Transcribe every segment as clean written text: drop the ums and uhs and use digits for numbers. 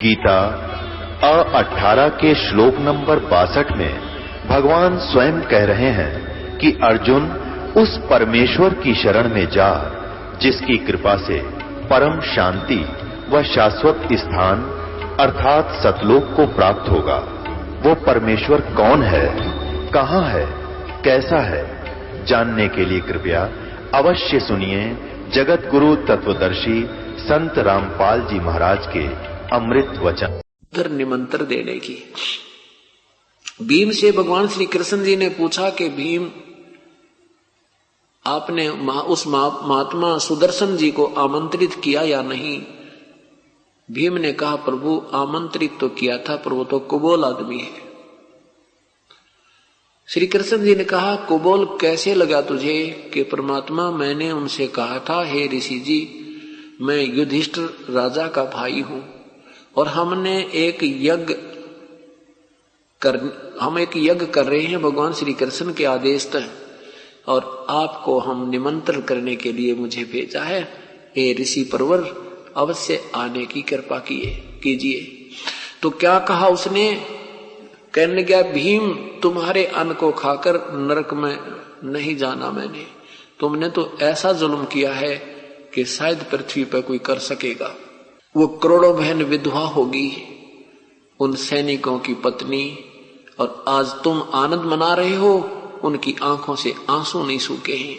गीता 18 के श्लोक नंबर 62 में भगवान स्वयं कह रहे हैं कि अर्जुन उस परमेश्वर की शरण में जा जिसकी कृपा से परम शांति व शाश्वत स्थान अर्थात सतलोक को प्राप्त होगा। वो परमेश्वर कौन है, कहां है, कैसा है, जानने के लिए कृपया अवश्य सुनिए जगत गुरु तत्वदर्शी संत रामपाल जी महाराज के अमृत वचन। उधर निमंत्रण देने की भीम से भगवान श्री कृष्ण जी ने पूछा कि भीम आपने उस महात्मा सुदर्शन जी को आमंत्रित किया या नहीं। भीम ने कहा प्रभु आमंत्रित तो किया था पर वो तो कुबोल आदमी है। श्री कृष्ण जी ने कहा कुबोल कैसे लगा तुझे कि परमात्मा मैंने उनसे कहा था हे ऋषि जी मैं युधिष्ठिर राजा का भाई हूं और हम एक यज्ञ कर रहे हैं भगवान श्री कृष्ण के आदेश तक और आपको हम निमंत्रण करने के लिए मुझे भेजा है। हे ऋषि परवर अवश्य आने की कृपा कीजिए। तो क्या कहा उसने, कहने लगा भीम तुम्हारे अन्न को खाकर नरक में नहीं जाना मैंने, तुमने तो ऐसा जुल्म किया है कि शायद पृथ्वी पर कोई कर सकेगा। वो करोड़ों बहन विधवा होगी उन सैनिकों की पत्नी और आज तुम आनंद मना रहे हो, उनकी आंखों से आंसू नहीं सूखे हैं।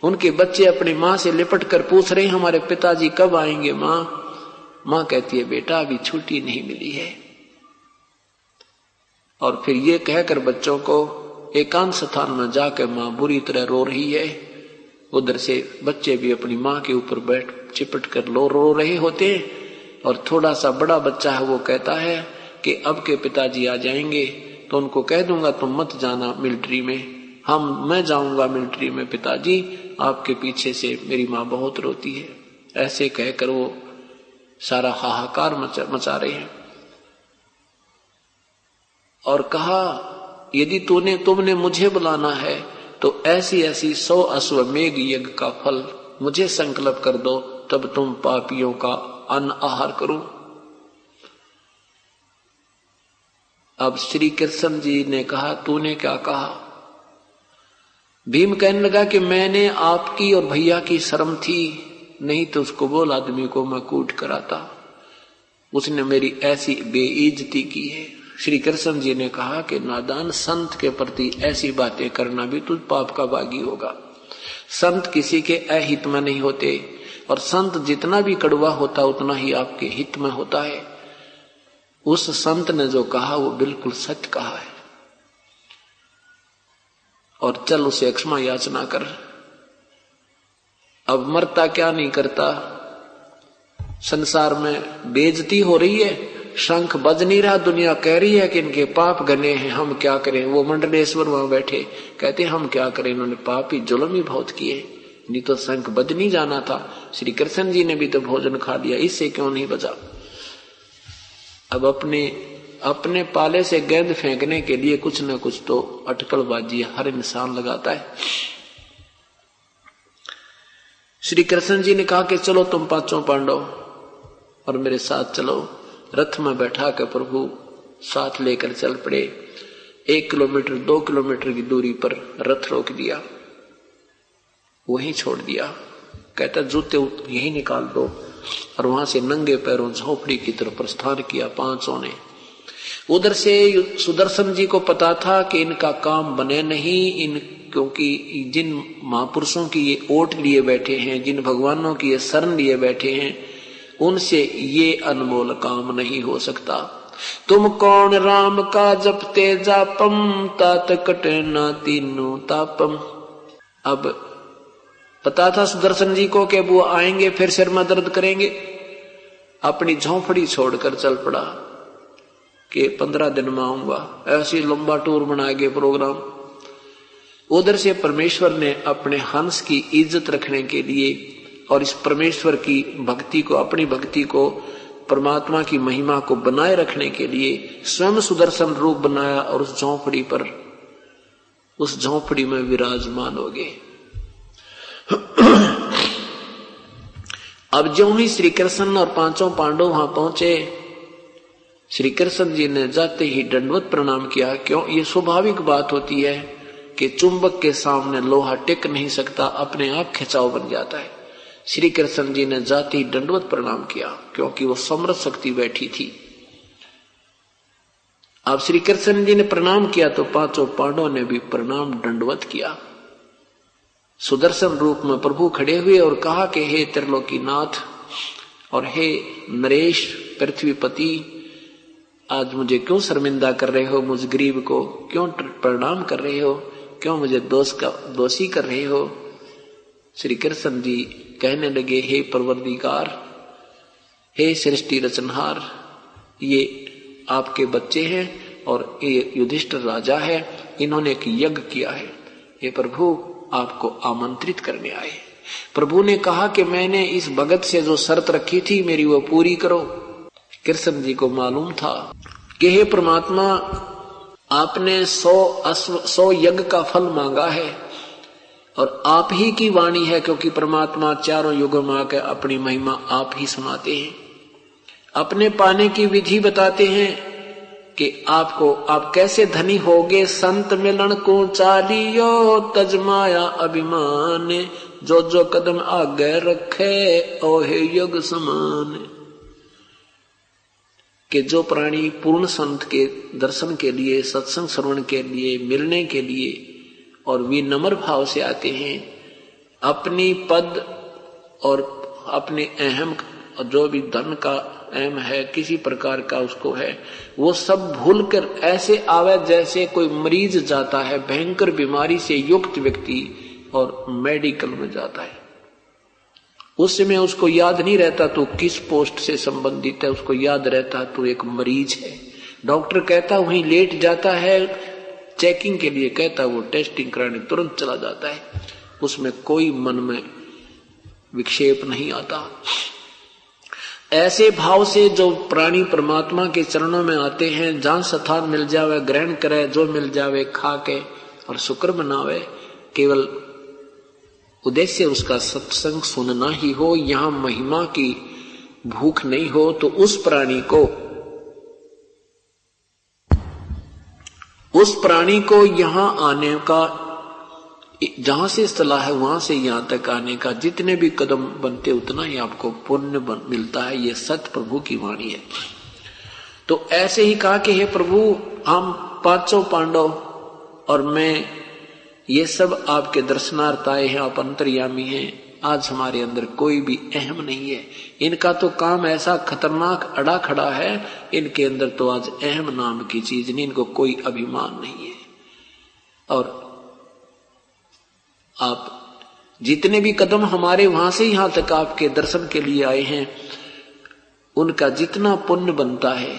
उनके बच्चे अपनी माँ से लिपट कर पूछ रहे हैं हमारे पिताजी कब आएंगे माँ। माँ कहती है बेटा अभी छुट्टी नहीं मिली है। और फिर ये कहकर बच्चों को एकांत स्थान में जाकर माँ बुरी तरह रो रही है। उधर से बच्चे भी अपनी माँ के ऊपर बैठ चिपट कर रो रहे होते हैं। और थोड़ा सा बड़ा बच्चा है वो कहता है कि अब के पिताजी आ जाएंगे तो उनको कह दूंगा तुम मत जाना मिलिट्री में, मैं जाऊंगा मिलिट्री में पिताजी, आपके पीछे से मेरी माँ बहुत रोती है। ऐसे कहकर वो सारा हाहाकार मचा रहे हैं। और कहा यदि तुमने मुझे बुलाना है तो ऐसी 100 अश्वमेघ यज्ञ का फल मुझे संकल्प कर दो, तब तुम पापियों का अन्न आहार करो। अब श्री कृष्ण जी ने कहा तूने क्या कहा। भीम कहने लगा कि मैंने आपकी और भैया की शर्म थी, नहीं तो उसको बोल आदमी को मैं कूट कराता, उसने मेरी ऐसी बेइज्जती की है। श्री कृष्ण जी ने कहा कि नादान संत के प्रति ऐसी बातें करना भी तुझ पाप का भागी होगा। संत किसी के अहित में नहीं होते और संत जितना भी कड़वा होता उतना ही आपके हित में होता है। उस संत ने जो कहा वो बिल्कुल सच कहा है और चल उसे क्षमा याचना कर। अब मरता क्या नहीं करता, संसार में बेइज्जती हो रही है, शंख बज नहीं रहा, दुनिया कह रही है कि इनके पाप घने हैं, हम क्या करें। वो मंडलेश्वर वहां बैठे कहते हम क्या करें, इन्होंने पाप ही जुल्म ही बहुत किए, नहीं तो शंख बज नहीं जाना था। श्री कृष्ण जी ने भी तो भोजन खा लिया, इससे क्यों नहीं बजा। अब अपने पाले से गेंद फेंकने के लिए कुछ न कुछ तो अटकलबाजी हर इंसान लगाता है। श्री कृष्ण जी ने कहा कि चलो तुम पांचों पांडव और मेरे साथ चलो। रथ में बैठा कर प्रभु साथ लेकर चल पड़े। 1 किलोमीटर 2 किलोमीटर की दूरी पर रथ रोक दिया, वहीं छोड़ दिया। कहता जूते यही निकाल दो और वहां से नंगे पैरों झोपड़ी की तरफ प्रस्थान किया 500 ने। उधर से सुदर्शन जी को पता था कि इनका काम बने नहीं, क्योंकि जिन महापुरुषों की ये ओट लिए बैठे हैं, जिन भगवानों की ये शरण लिए बैठे हैं, उनसे ये अनमोल काम नहीं हो सकता। तुम कौन राम का जपते जापम तात कटे ना तीनों तापम। अब पता था सुदर्शन जी को कि वो आएंगे फिर सिर में दर्द करेंगे। अपनी झोंपड़ी छोड़कर चल पड़ा कि 15 दिन में आऊंगा। ऐसी लंबा टूर बनाएंगे प्रोग्राम। उधर से परमेश्वर ने अपने हंस की इज्जत रखने के लिए और इस परमेश्वर की भक्ति को, अपनी भक्ति को, परमात्मा की महिमा को बनाए रखने के लिए स्वयं सुदर्शन रूप बनाया और उस झोंपड़ी में विराजमान हो गए। अब ज्यों ही श्री कृष्ण और पांचों पांडव वहां पहुंचे श्री कृष्ण जी ने जाते ही दंडवत प्रणाम किया। क्यों? ये स्वाभाविक बात होती है कि चुंबक के सामने लोहा टिक नहीं सकता, अपने आप खिंचाव बन जाता है। श्री कृष्ण जी ने जाते ही दंडवत प्रणाम किया, क्योंकि वो समर्थ शक्ति बैठी थी। अब श्री कृष्ण जी ने प्रणाम किया तो पांचों पांडवों ने भी प्रणाम दंडवत किया। सुदर्शन रूप में प्रभु खड़े हुए और कहा कि हे त्रिलोकीनाथ और हे नरेश पृथ्वीपति, आज मुझे क्यों शर्मिंदा कर रहे हो? मुझ गरीब को क्यों प्रणाम कर रहे हो? क्यों मुझे दोषी कर रहे हो? श्री कृष्ण जी कहने लगे, हे परवरदिगार, हे सृष्टि रचनहार, ये आपके बच्चे हैं और ये युधिष्ठिर राजा है, इन्होंने एक यज्ञ किया है, ये प्रभु आपको आमंत्रित करने आए। प्रभु ने कहा कि मैंने इस भगत से जो शर्त रखी थी मेरी वो पूरी करो। कृष्ण जी को मालूम था कि हे परमात्मा, आपने 100 यज्ञ का फल मांगा है और आप ही की वाणी है, क्योंकि परमात्मा चारों युगों में आकर अपनी महिमा आप ही सुनाते हैं, अपने पाने की विधि बताते हैं कि आप कैसे धनी होगे। संत मिलन को चालियो तजमाया अभिमान, जो जो कदम आगे रखे ओहे युग समान। कि जो प्राणी पूर्ण संत के दर्शन के लिए, सत्संग श्रवण के लिए, मिलने के लिए और विनम्र भाव से आते हैं, अपनी पद और अपने अहम जो भी धन का अहम है, किसी प्रकार का उसको है, वो सब भूलकर ऐसे आवे जैसे कोई मरीज जाता है, भयंकर बीमारी से युक्त व्यक्ति और मेडिकल में जाता है। उस समय उसको याद नहीं रहता तो किस पोस्ट से संबंधित है, उसको याद रहता तो एक मरीज है। डॉक्टर कहता वहीं लेट जाता है, चेकिंग के लिए कहता, वो टेस्टिंग कराने तुरंत चला जाता है, उसमें कोई मन में विक्षेप नहीं आता। ऐसे भाव से जो प्राणी परमात्मा के चरणों में आते हैं, जहां स्थान मिल जावे ग्रहण करे, जो मिल जावे खा के और शुक्र मनावे, केवल उद्देश्य उसका सत्संग सुनना ही हो, यहां महिमा की भूख नहीं हो, तो उस प्राणी को यहां आने का, जहां से सलाह है वहां से यहां तक आने का जितने भी कदम बनते उतना ही आपको पुण्य मिलता है। ये सत्य प्रभु की वाणी है। तो ऐसे ही कहा कि हे प्रभु, हम पांचों पांडव और मैं ये सब आपके दर्शनार्थ आए हैं, आप अंतर्यामी हैं। आज हमारे अंदर कोई भी अहम नहीं है। इनका तो काम ऐसा खतरनाक अड़ा खड़ा है, इनके अंदर तो आज अहम नाम की चीज नहीं, इनको कोई अभिमान नहीं है। और आप जितने भी कदम हमारे वहां से यहां तक आपके दर्शन के लिए आए हैं, उनका जितना पुण्य बनता है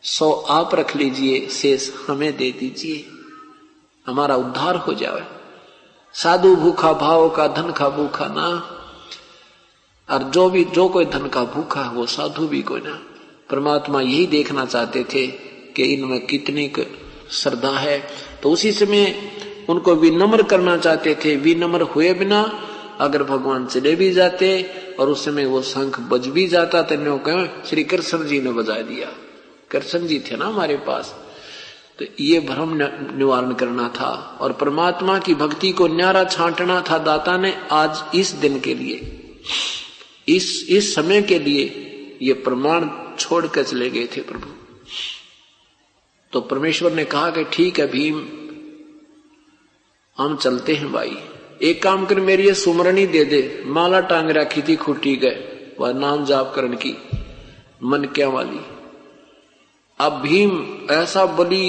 100 आप रख लीजिए, शेष हमें दे दीजिए, हमारा उद्धार हो जाए। साधु भूखा भाव का, धन का भूखा ना, और जो कोई धन का भूखा है वो साधु भी कोई ना। परमात्मा यही देखना चाहते थे कि इनमें कितनी श्रद्धा है, तो उसी समय उनको विनम्र करना चाहते थे। विनम्र हुए बिना अगर भगवान चले भी जाते और उस समय वो शंख बज भी जाता तो कहें श्री कृष्ण जी ने बजा दिया, कृष्ण जी थे ना हमारे पास। तो ये भ्रम निवारण करना था और परमात्मा की भक्ति को न्यारा छांटना था दाता ने। आज इस दिन के लिए, इस समय के लिए ये प्रमाण छोड़ कर चले गए थे प्रभु। तो परमेश्वर ने कहा कि ठीक है भीम, हम चलते हैं भाई, एक काम कर, मेरी ये सुमरनी दे दे। माला टांग रखी थी खूटी गए, वह नाम जाप करण की मन क्या वाली। अब भीम ऐसा बली,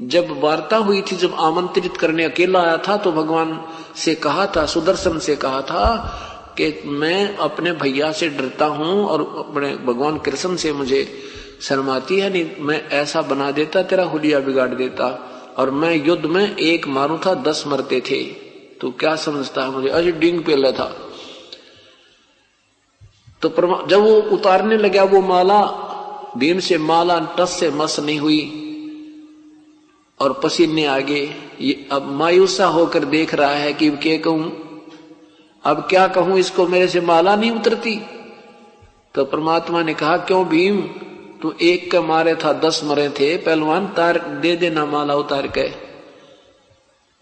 जब वार्ता हुई थी, जब आमंत्रित करने अकेला आया था तो भगवान से कहा था, सुदर्शन से कहा था कि मैं अपने भैया से डरता हूं और अपने भगवान कृष्ण से मुझे शर्माती है, नहीं मैं ऐसा बना देता, तेरा हुलिया बिगाड़ देता, और मैं युद्ध में एक मारू था 10 मरते थे, तो क्या समझता है मुझे, अजय डिंग पेला था। तो जब वो उतारने लगा वो माला, भीम से माला टस से मस नहीं हुई और पसीने आगे। ये अब मायूसा होकर देख रहा है कि क्या कहूं, अब क्या कहूं इसको, मेरे से माला नहीं उतरती। तो परमात्मा ने कहा, क्यों भीम, तू एक के मारे था 10 मरे थे, पहलवान तार दे देना माला उतार के।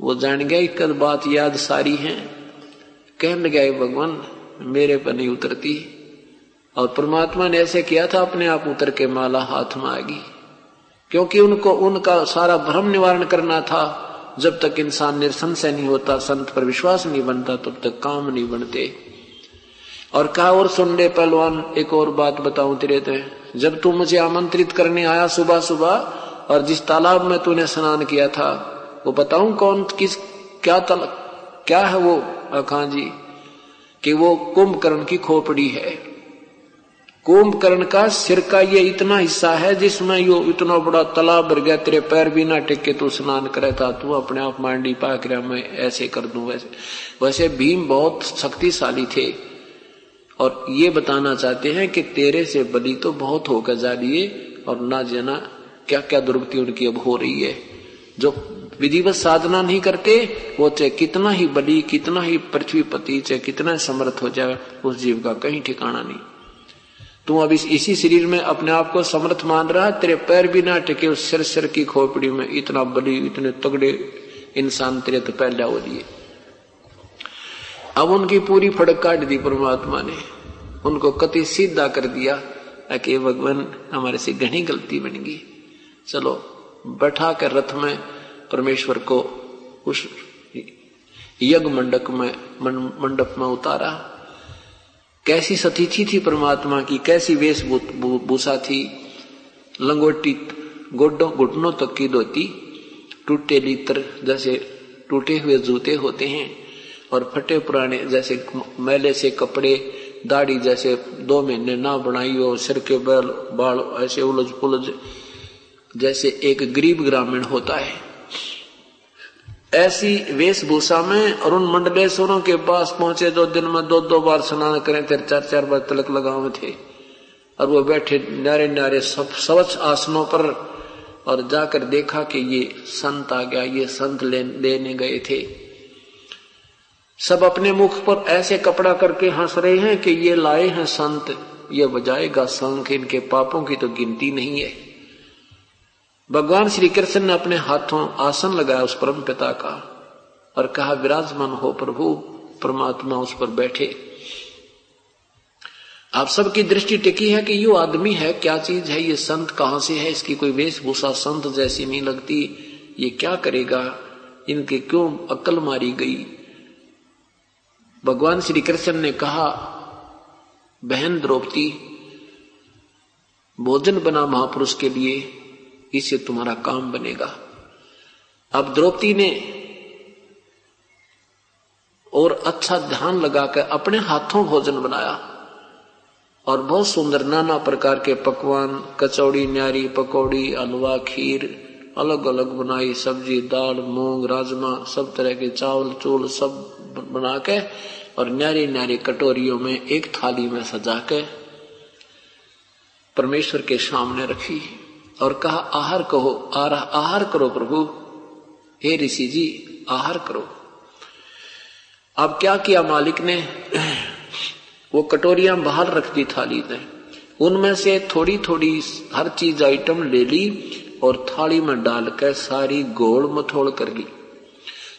वो जान गया कद बात याद सारी है, कहने लगा भगवान मेरे पर नहीं उतरती। और परमात्मा ने ऐसे किया था, अपने आप उतर के माला हाथ में आ गई, क्योंकि उनको उनका सारा भ्रम निवारण करना था। जब तक इंसान निरसंशय नहीं होता, संत पर विश्वास नहीं बनता, तब तक काम नहीं बनते। और कहा और सुन ले पहलवान, एक और बात बताऊं तेरे ते, जब तू मुझे आमंत्रित करने आया सुबह सुबह, और जिस तालाब में तूने स्नान किया था, वो बताऊं कौन किस क्या है वो? अखां जी कि वो कुंभकर्ण की खोपड़ी है। कुंभकर्ण का सिर का ये इतना हिस्सा है जिसमें यो इतना बड़ा तालाब भर गया, तेरे पैर भी ना टेक के तू स्नान करे था, तू अपने आप मांडी पा कर मैं ऐसे कर दूं। वैसे भीम बहुत शक्तिशाली थे, और ये बताना चाहते हैं कि तेरे से बलि तो बहुत होकर जा रही है, और ना जाना क्या क्या दुर्गति उनकी अब हो रही है। जो विधिवत साधना नहीं करते, वो चाहे कितना ही बलि, कितना ही पृथ्वीपति, चाहे कितना समर्थ हो जाए, उस जीव का कहीं ठिकाना नहीं। तू अब इसी शरीर में अपने आप को समर्थ मान रहा, तेरे पैर भी ना टिके उस सिर की खोपड़ी में, इतना बलि, इतने तगड़े इंसान तेरे तो पहले हो दिए। अब उनकी पूरी फड़क काट दी परमात्मा ने, उनको कति सीधा कर दिया कि भगवान हमारे से घनी गलती बन गई। चलो बैठा कर रथ में परमेश्वर को उस यज्ञ मंडप में उतारा। कैसी सतीथि थी परमात्मा की, कैसी वेशभूषा थी, लंगोटी घुटनों तक की धोती, टूटे लीतर जैसे टूटे हुए जूते होते हैं, और फटे पुराने जैसे मैले से कपड़े, दाढ़ी जैसे 2 महीने ना बनाई हो, सिर के बाल ऐसे उलझ पुलझ जैसे एक गरीब ग्रामीण होता है, ऐसी वेशभूषा में। और उन मंडलेश्वरों के पास पहुंचे जो दिन में 2-2 बार स्नान करें थे, 4-4 बार तिलक लगाए थे, और वो बैठे न्यारे न्यारे स्वच्छ आसनों पर, और जाकर देखा कि ये संत आ गया, ये संत लेने गए थे। सब अपने मुख पर ऐसे कपड़ा करके हंस रहे हैं कि ये लाए हैं संत, ये बजाएगा शंख, इनके पापों की तो गिनती नहीं है। भगवान श्री कृष्ण ने अपने हाथों आसन लगाया उस परम पिता का, और कहा विराजमान हो प्रभु। परमात्मा उस पर बैठे। आप सबकी दृष्टि टिकी है कि ये आदमी है, क्या चीज है, ये संत कहां से है, इसकी कोई वेशभूषा संत जैसी नहीं लगती, ये क्या करेगा, इनके क्यों अक्ल मारी गई। भगवान श्री कृष्ण ने कहा बहन द्रौपदी, भोजन बना महापुरुष के लिए, इससे तुम्हारा काम बनेगा। अब द्रौपदी ने और अच्छा ध्यान लगाकर अपने हाथों भोजन बनाया, और बहुत सुंदर नाना प्रकार के पकवान, कचौड़ी, न्यारी, पकौड़ी, हलवा, खीर अलग अलग बनाई, सब्जी, दाल, मूंग, राजमा, सब तरह के चावल चूल सब बना के, और न्यारी न्यारी कटोरियों में एक थाली में सजा के परमेश्वर के सामने रखी, और कहा आहार कहो, आहार करो प्रभु, हे ऋषि जी आहार करो। अब क्या किया मालिक ने, वो कटोरियां बाहर रख दी थाली में, उनमें से थोड़ी थोड़ी हर चीज आइटम ले ली, और थाली में डालकर सारी गोल मथोड़ कर ली,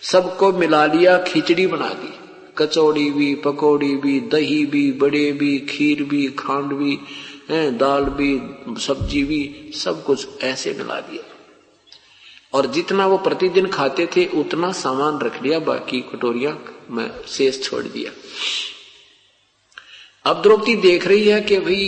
सबको मिला लिया, खिचड़ी बना दी, कचौड़ी भी, पकौड़ी भी, दही भी, बड़े भी, खीर भी, खांड भी, दाल भी, सब्जी भी, सब कुछ ऐसे मिला दिया। और जितना वो प्रतिदिन खाते थे उतना सामान रख लिया, बाकी कटोरियां में शेष छोड़ दिया। अब द्रौपदी देख रही है कि भाई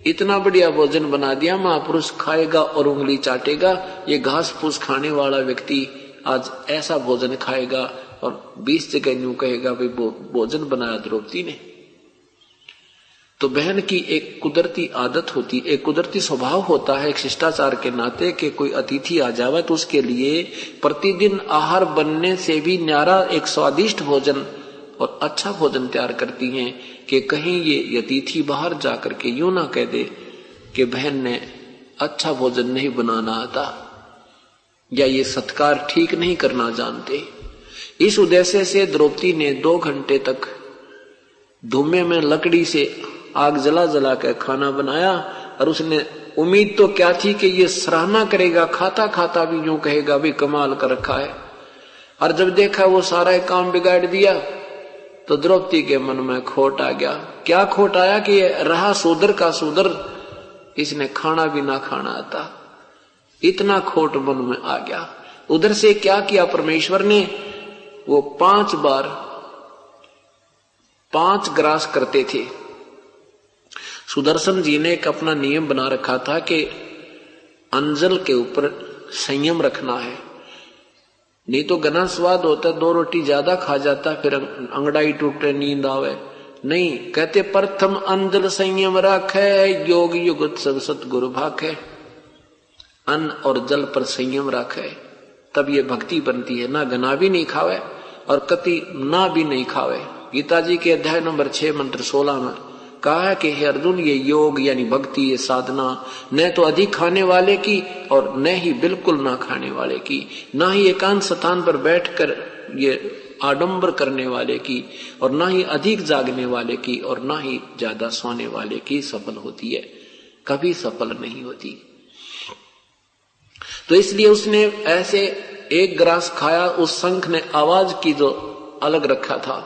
इतना बढ़िया भोजन बना दिया, महापुरुष खाएगा और उंगली चाटेगा, ये घास फूस खाने वाला व्यक्ति आज ऐसा भोजन खाएगा और 20 जगह न्यू कहेगा भाई भोजन बनाया द्रौपदी ने। तो बहन की एक कुदरती आदत होती, एक कुदरती स्वभाव होता है एक शिष्टाचार के नाते कि कोई अतिथि आ जावे तो उसके लिए प्रतिदिन आहार बनने से भी न्यारा एक स्वादिष्ट भोजन और अच्छा भोजन तैयार करती हैं कि कहीं ये अतिथि बाहर जाकर के यूं ना कह दे कि बहन ने अच्छा भोजन नहीं बनाना आता या ये सत्कार ठीक नहीं करना जानते। इस उद्देश्य से द्रौपदी ने 2 घंटे तक धुएं में लकड़ी से आग जला जला कर खाना बनाया और उसने उम्मीद तो क्या थी कि ये सराहना करेगा, खाता खाता भी यूं कहेगा भी कमाल कर रखा है। और जब देखा वो सारा काम बिगाड़ दिया तो द्रौपदी के मन में खोट आ गया। क्या खोट आया कि रहा शूद्र का शूद्र, इसने खाना भी ना खाना आता, इतना खोट मन में आ गया। उधर से क्या किया परमेश्वर ने, वो 5 बार 5 ग्रास करते थे। सुदर्शन जी ने एक अपना नियम बना रखा था कि अंजल के ऊपर संयम रखना है, नहीं तो घना स्वाद होता, 2 रोटी ज्यादा खा जाता, फिर अंगड़ाई टूटे, नींद आवे। नहीं, कहते प्रथम अंजल संयम राखे, योग युगत सब सतगुरु भाखे। अन्न और जल पर संयम राखे, तब ये भक्ति बनती है। ना घना भी नहीं खावे और कति ना भी नहीं खावे। गीता जी के अध्याय नंबर 6 मंत्र 16 में कहा है कि हे अर्जुन, ये योग यानी भक्ति, ये साधना न तो अधिक खाने वाले की और न ही बिल्कुल ना खाने वाले की, ना ही एकांत स्थान पर बैठकर ये आडंबर करने वाले की, और ना ही अधिक जागने वाले की, और ना ही ज्यादा सोने वाले की सफल होती है, कभी सफल नहीं होती। तो इसलिए उसने ऐसे 1 ग्रास खाया, उस शंख ने आवाज की जो अलग रखा था,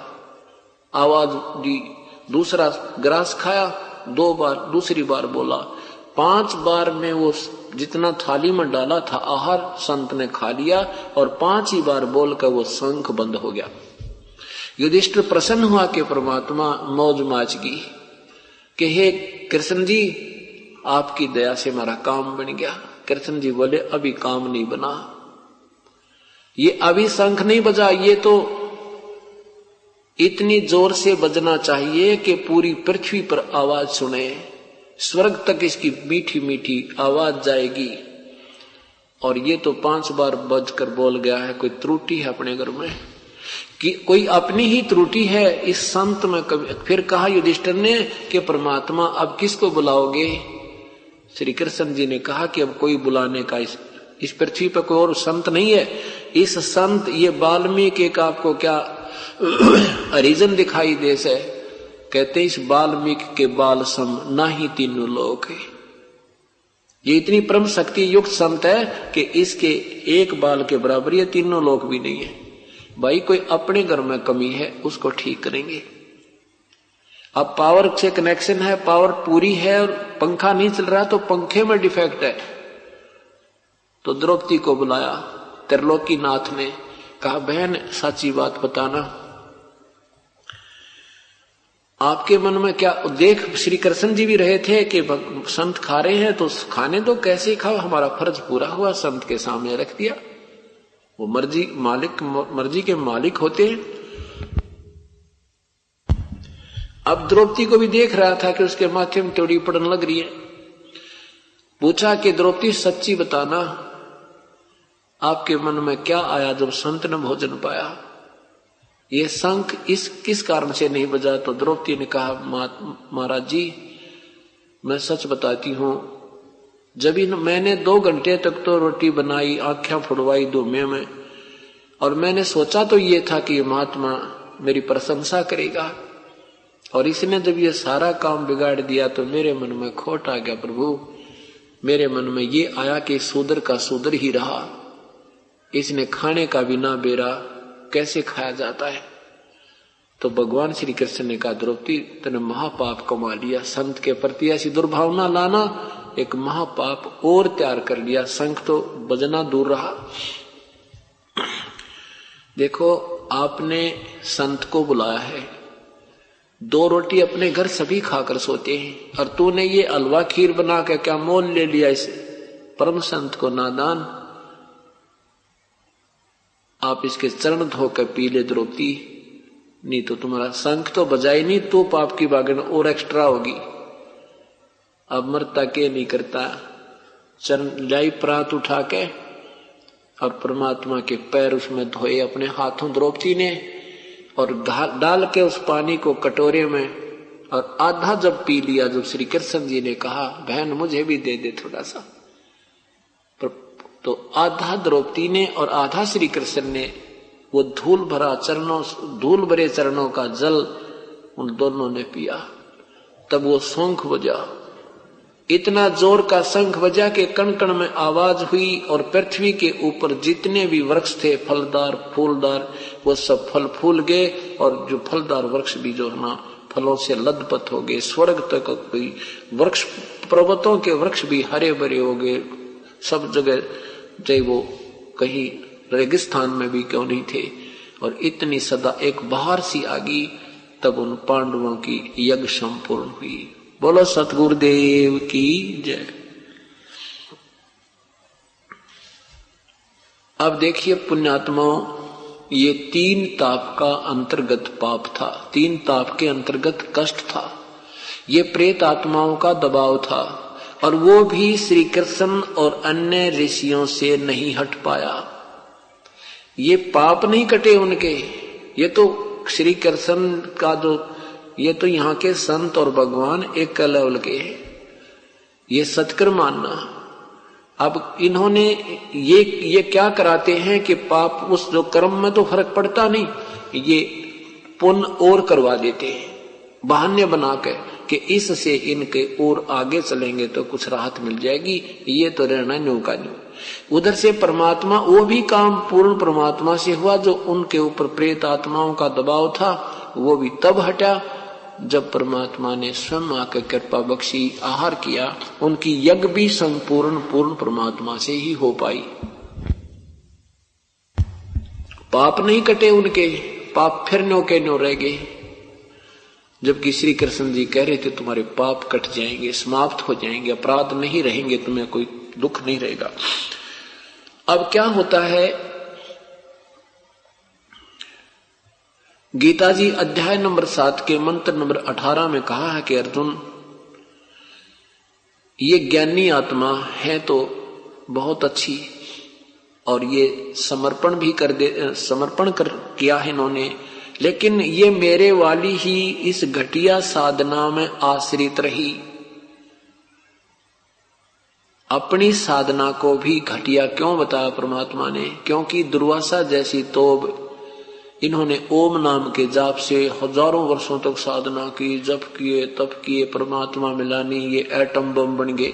आवाज दी। दूसरा ग्रास खाया, 2 बार, दूसरी बार बोला। 5 बार में वो जितना थाली में डाला था आहार संत ने खा लिया, और 5 ही बार बोलकर वो शंख बंद हो गया। युधिष्ठिर प्रसन्न हुआ कि परमात्मा मौज माच गई कि हे कृष्ण जी, आपकी दया से हमारा काम बन गया। कृष्ण जी बोले अभी काम नहीं बना, ये अभी शंख नहीं बजा, ये तो इतनी जोर से बजना चाहिए कि पूरी पृथ्वी पर आवाज सुने, स्वर्ग तक इसकी मीठी मीठी आवाज जाएगी। और ये तो 5 बार बजकर बोल गया है, कोई त्रुटि है अपने घर में, कि कोई अपनी ही त्रुटि है इस संत में। कभी फिर कहा युधिष्ठिर ने कि परमात्मा अब किसको बुलाओगे? श्री कृष्ण जी ने कहा कि अब कोई बुलाने का इस पृथ्वी पर कोई और संत नहीं है। इस संत ये वाल्मीकि का आपको क्या रीजन दिखाई दे से? कहते इस वाल्मीकि के बाल सम ना ही तीनों लोक है। ये इतनी परम शक्ति युक्त संत है कि इसके एक बाल के बराबर ये तीनों लोक भी नहीं है। भाई कोई अपने घर में कमी है उसको ठीक करेंगे। अब पावर से कनेक्शन है, पावर पूरी है और पंखा नहीं चल रहा तो पंखे में डिफेक्ट है। तो द्रौपदी को बुलाया त्रिलोकी नाथ ने, कहा बहन सच्ची बात बताना, आपके मन में क्या? देख श्री कृष्ण जी भी रहे थे कि संत खा रहे हैं तो खाने दो, कैसे खाओ, हमारा फर्ज पूरा हुआ, संत के सामने रख दिया। वो मर्जी के मालिक होते हैं। अब द्रौपदी को भी देख रहा था कि उसके माथे में त्योड़ी पड़ने लग रही है। पूछा कि द्रौपदी सच्ची बताना, आपके मन में क्या आया जब संत ने भोजन पाया? ये शंख किस कारण से नहीं बजा? तो द्रौपदी ने कहा महाराज जी मैं सच बताती हूं, जब मैंने 2 घंटे तक तो रोटी बनाई, आंखें फुड़वाई धुएं में, और मैंने सोचा तो ये था कि ये महात्मा मेरी प्रशंसा करेगा, और इसने जब ये सारा काम बिगाड़ दिया तो मेरे मन में खोट आ गया। प्रभु मेरे मन में ये आया कि शूद्र का शूद्र ही रहा, इसने खाने का भी ना बेरा, कैसे खाया जाता है? तो भगवान श्री कृष्ण ने कहा द्रौपदी तूने महापाप कमा लिया, संत के प्रति ऐसी दुर्भावना लाना एक महापाप और तैयार कर लिया, शंख तो बजना दूर रहा। देखो आपने संत को बुलाया है, 2 रोटी अपने घर सभी खाकर सोते हैं, और तूने ये हलवा खीर बना के क्या मोल ले लिया इस परम संत को? नादान, आप इसके चरण धोकर पी ले द्रौपदी, नहीं तो तुम्हारा शंख तो बजाई नहीं, तो पाप की बागन और एक्स्ट्रा होगी। अब मरता के नहीं करता, चरण लाई प्रात उठा के और परमात्मा के पैर उसमें धोए अपने हाथों द्रौपदी ने, और डाल के उस पानी को कटोरे में, और आधा जब पी लिया, जब श्री कृष्ण जी ने कहा बहन मुझे भी दे दे थोड़ा सा, तो आधा द्रौपदी ने और आधा श्री कृष्ण ने वो धूल भरे चरणों का जल उन दोनों ने पिया। तब वो शंख बजा, इतना जोर का शंख बजा के कण कण में आवाज हुई और पृथ्वी के ऊपर जितने भी वृक्ष थे फलदार फूलदार वो सब फल फूल गए और जो फलदार वृक्ष भी जो है ना फलों से लदपथ हो गए। स्वर्ग तक कोई वृक्ष, पर्वतों के वृक्ष भी हरे भरे हो गए सब जगह, चाहे वो कहीं रेगिस्तान में भी क्यों नहीं थे। और इतनी सदा एक बहार सी आ गई, तब उन पांडवों की यज्ञ संपूर्ण हुई। बोलो सतगुरुदेव की जय। अब देखिए पुण्यात्माओं, ये 3 ताप का अंतर्गत पाप था, 3 ताप के अंतर्गत कष्ट था। ये प्रेत आत्माओं का दबाव था और वो भी श्री कृष्ण और अन्य ऋषियों से नहीं हट पाया। ये पाप नहीं कटे उनके, ये तो श्री कृष्ण का जो, ये तो यहाँ के संत और भगवान एक लेवल के हैं, ये सत्कर मानना। अब इन्होंने ये क्या कराते हैं कि पाप, उस जो कर्म में तो फर्क पड़ता नहीं, ये पुण्य और करवा देते हैं बहाने बना के कि इससे इनके और आगे चलेंगे तो कुछ राहत मिल जाएगी, ये तो रहना न्यू का न्यू। उधर से परमात्मा, वो भी काम पूर्ण परमात्मा से हुआ, जो उनके ऊपर प्रेत आत्माओं का दबाव था वो भी तब हटा जब परमात्मा ने स्वयं आकर कृपा बख्शी, आहार किया। उनकी यज्ञ भी संपूर्ण पूर्ण परमात्मा से ही हो पाई। पाप नहीं कटे उनके, पाप फिर न्यो के न्यो रह गए। जबकि श्री कृष्ण जी कह रहे थे तुम्हारे पाप कट जाएंगे, समाप्त हो जाएंगे, अपराध नहीं रहेंगे, तुम्हें कोई दुख नहीं रहेगा। अब क्या होता है, गीता जी अध्याय नंबर 7 के मंत्र नंबर 18 में कहा है कि अर्जुन, ये ज्ञानी आत्मा है तो बहुत अच्छी, और ये समर्पण किया है इन्होंने, लेकिन ये मेरे वाली ही इस घटिया साधना में आश्रित रही। अपनी साधना को भी घटिया क्यों बताया परमात्मा ने? क्योंकि दुर्वासा जैसी तोब इन्होंने ओम नाम के जाप से हजारों वर्षों तक साधना की, जप किए, तप किए, परमात्मा मिला नहीं, ये एटम बम बन गए।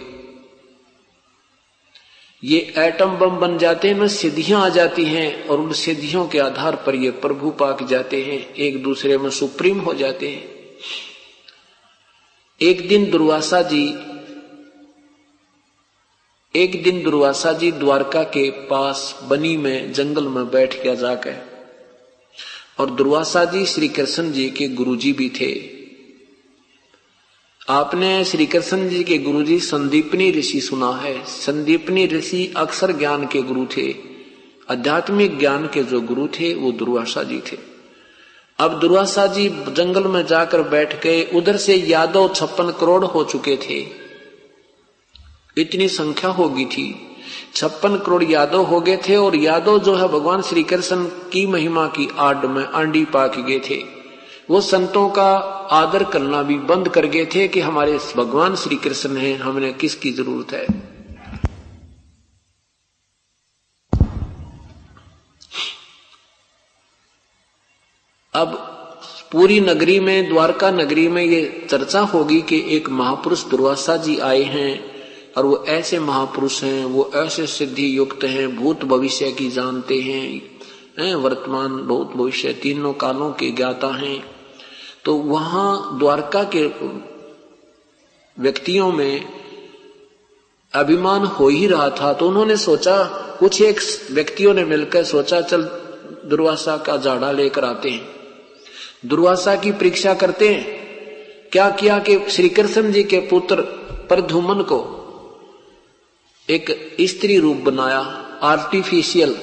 ये एटम बम बन जाते हैं ना, सिद्धियां आ जाती हैं और उन सिद्धियों के आधार पर ये प्रभु पाक जाते हैं, एक दूसरे में सुप्रीम हो जाते हैं। एक दिन दुर्वासा जी द्वारका के पास बनी में जंगल में बैठ गया जाकर, और दुर्वासा जी श्री कृष्ण जी के गुरुजी भी थे। आपने श्री कृष्ण जी के गुरुजी संदीपनी ऋषि सुना है। संदीपनी ऋषि अक्षर ज्ञान के गुरु थे, आध्यात्मिक ज्ञान के जो गुरु थे वो दुर्वासा जी थे। अब दुर्वासा जी जंगल में जाकर बैठ गए। उधर से यादव 56 करोड़ हो चुके थे, इतनी संख्या हो गई थी, 56 करोड़ यादव हो गए थे। और यादव जो है भगवान श्री कृष्ण की महिमा की आड़ में आंडी पाक गए थे। वो संतों का आदर करना भी बंद कर गए थे कि हमारे भगवान श्री कृष्ण हैं, हमें किसकी जरूरत है। अब पूरी नगरी में, द्वारका नगरी में ये चर्चा होगी कि एक महापुरुष दुर्वासा जी आए हैं, और वो ऐसे महापुरुष हैं, वो ऐसे सिद्धि युक्त हैं, भूत भविष्य की जानते हैं, वर्तमान भूत भविष्य तीनों कालों के ज्ञाता हैं। तो वहां द्वारका के व्यक्तियों में अभिमान हो ही रहा था। तो उन्होंने सोचा, कुछ एक व्यक्तियों ने मिलकर सोचा, चल दुर्वासा का जाड़ा लेकर आते हैं, दुर्वासा की परीक्षा करते हैं। क्या किया कि श्री कृष्ण जी के पुत्र प्रद्युम्न को एक स्त्री रूप बनाया, आर्टिफिशियल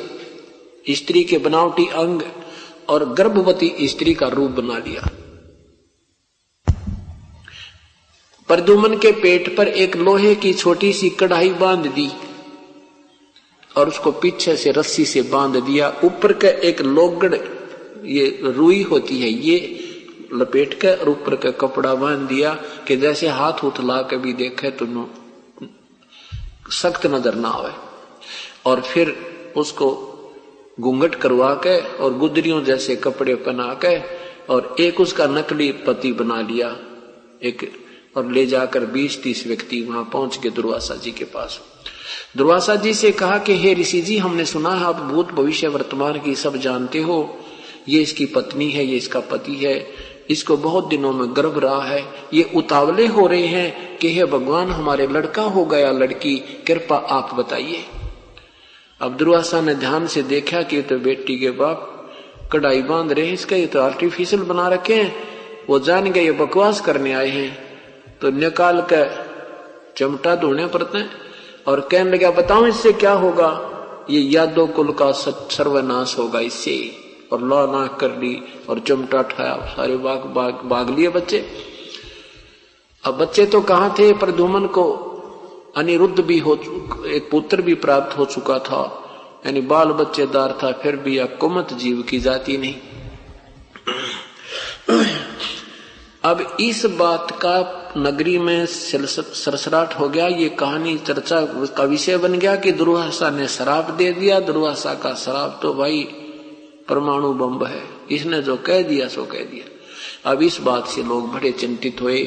स्त्री के बनावटी अंग, और गर्भवती स्त्री का रूप बना लिया। प्रद्युम्न के पेट पर एक लोहे की छोटी सी कढ़ाई बांध दी और उसको पीछे से रस्सी से बांध दिया। ऊपर का एक लोगड़, ये रुई होती है, ये लपेट कर और ऊपर का कपड़ा बांध दिया कि जैसे हाथ उठला के भी देखे तो सख्त नजर ना आवे। और फिर उसको घूंघट करवा के और गुदरियों जैसे कपड़े पहना के और एक उसका नकली पति बना लिया, एक और ले जाकर 20-30 व्यक्ति वहां पहुंच के दुर्वासा जी के पास। दुर्वासा जी से कहा कि हे ऋषि जी, हमने सुना है आप भूत भविष्य वर्तमान की सब जानते हो। ये इसकी पत्नी है, ये इसका पति है, इसको बहुत दिनों में गर्भ रहा है, ये उतावले हो रहे हैं कि हे भगवान हमारे लड़का हो गया लड़की, कृपा आप बताइए। अब दुर्वासा ने ध्यान से देखा कि तो बेटी के बाप कढ़ाई बांध रहे हैं, इसका ये तो आर्टिफिशियल बना रखे हैं। वो जान गए ये बकवास करने आए हैं, तो निकाल कर चमटा धोने पड़ते हैं और कहने लगा बताओ इससे क्या होगा। ये यादव कुल का सर्वनाश होगा इससे, और लौ नाक कर ली और चमटा उठाया, सारे भाग लिए बच्चे। अब बच्चे तो कहाँ थे, प्रद्युम्न को अनिरुद्ध भी एक पुत्र भी प्राप्त हो चुका था, यानी बाल बच्चेदार था, फिर भी यह कुमत जीव की जाति नहीं। अब इस बात का नगरी में सरसराट हो गया, ये कहानी चर्चा का विषय बन गया कि दुर्वासा ने श्राप दे दिया। दुर्वासा का श्राप तो भाई परमाणु बम है, इसने जो कह दिया सो कह दिया। अब इस बात से लोग बड़े चिंतित हुए।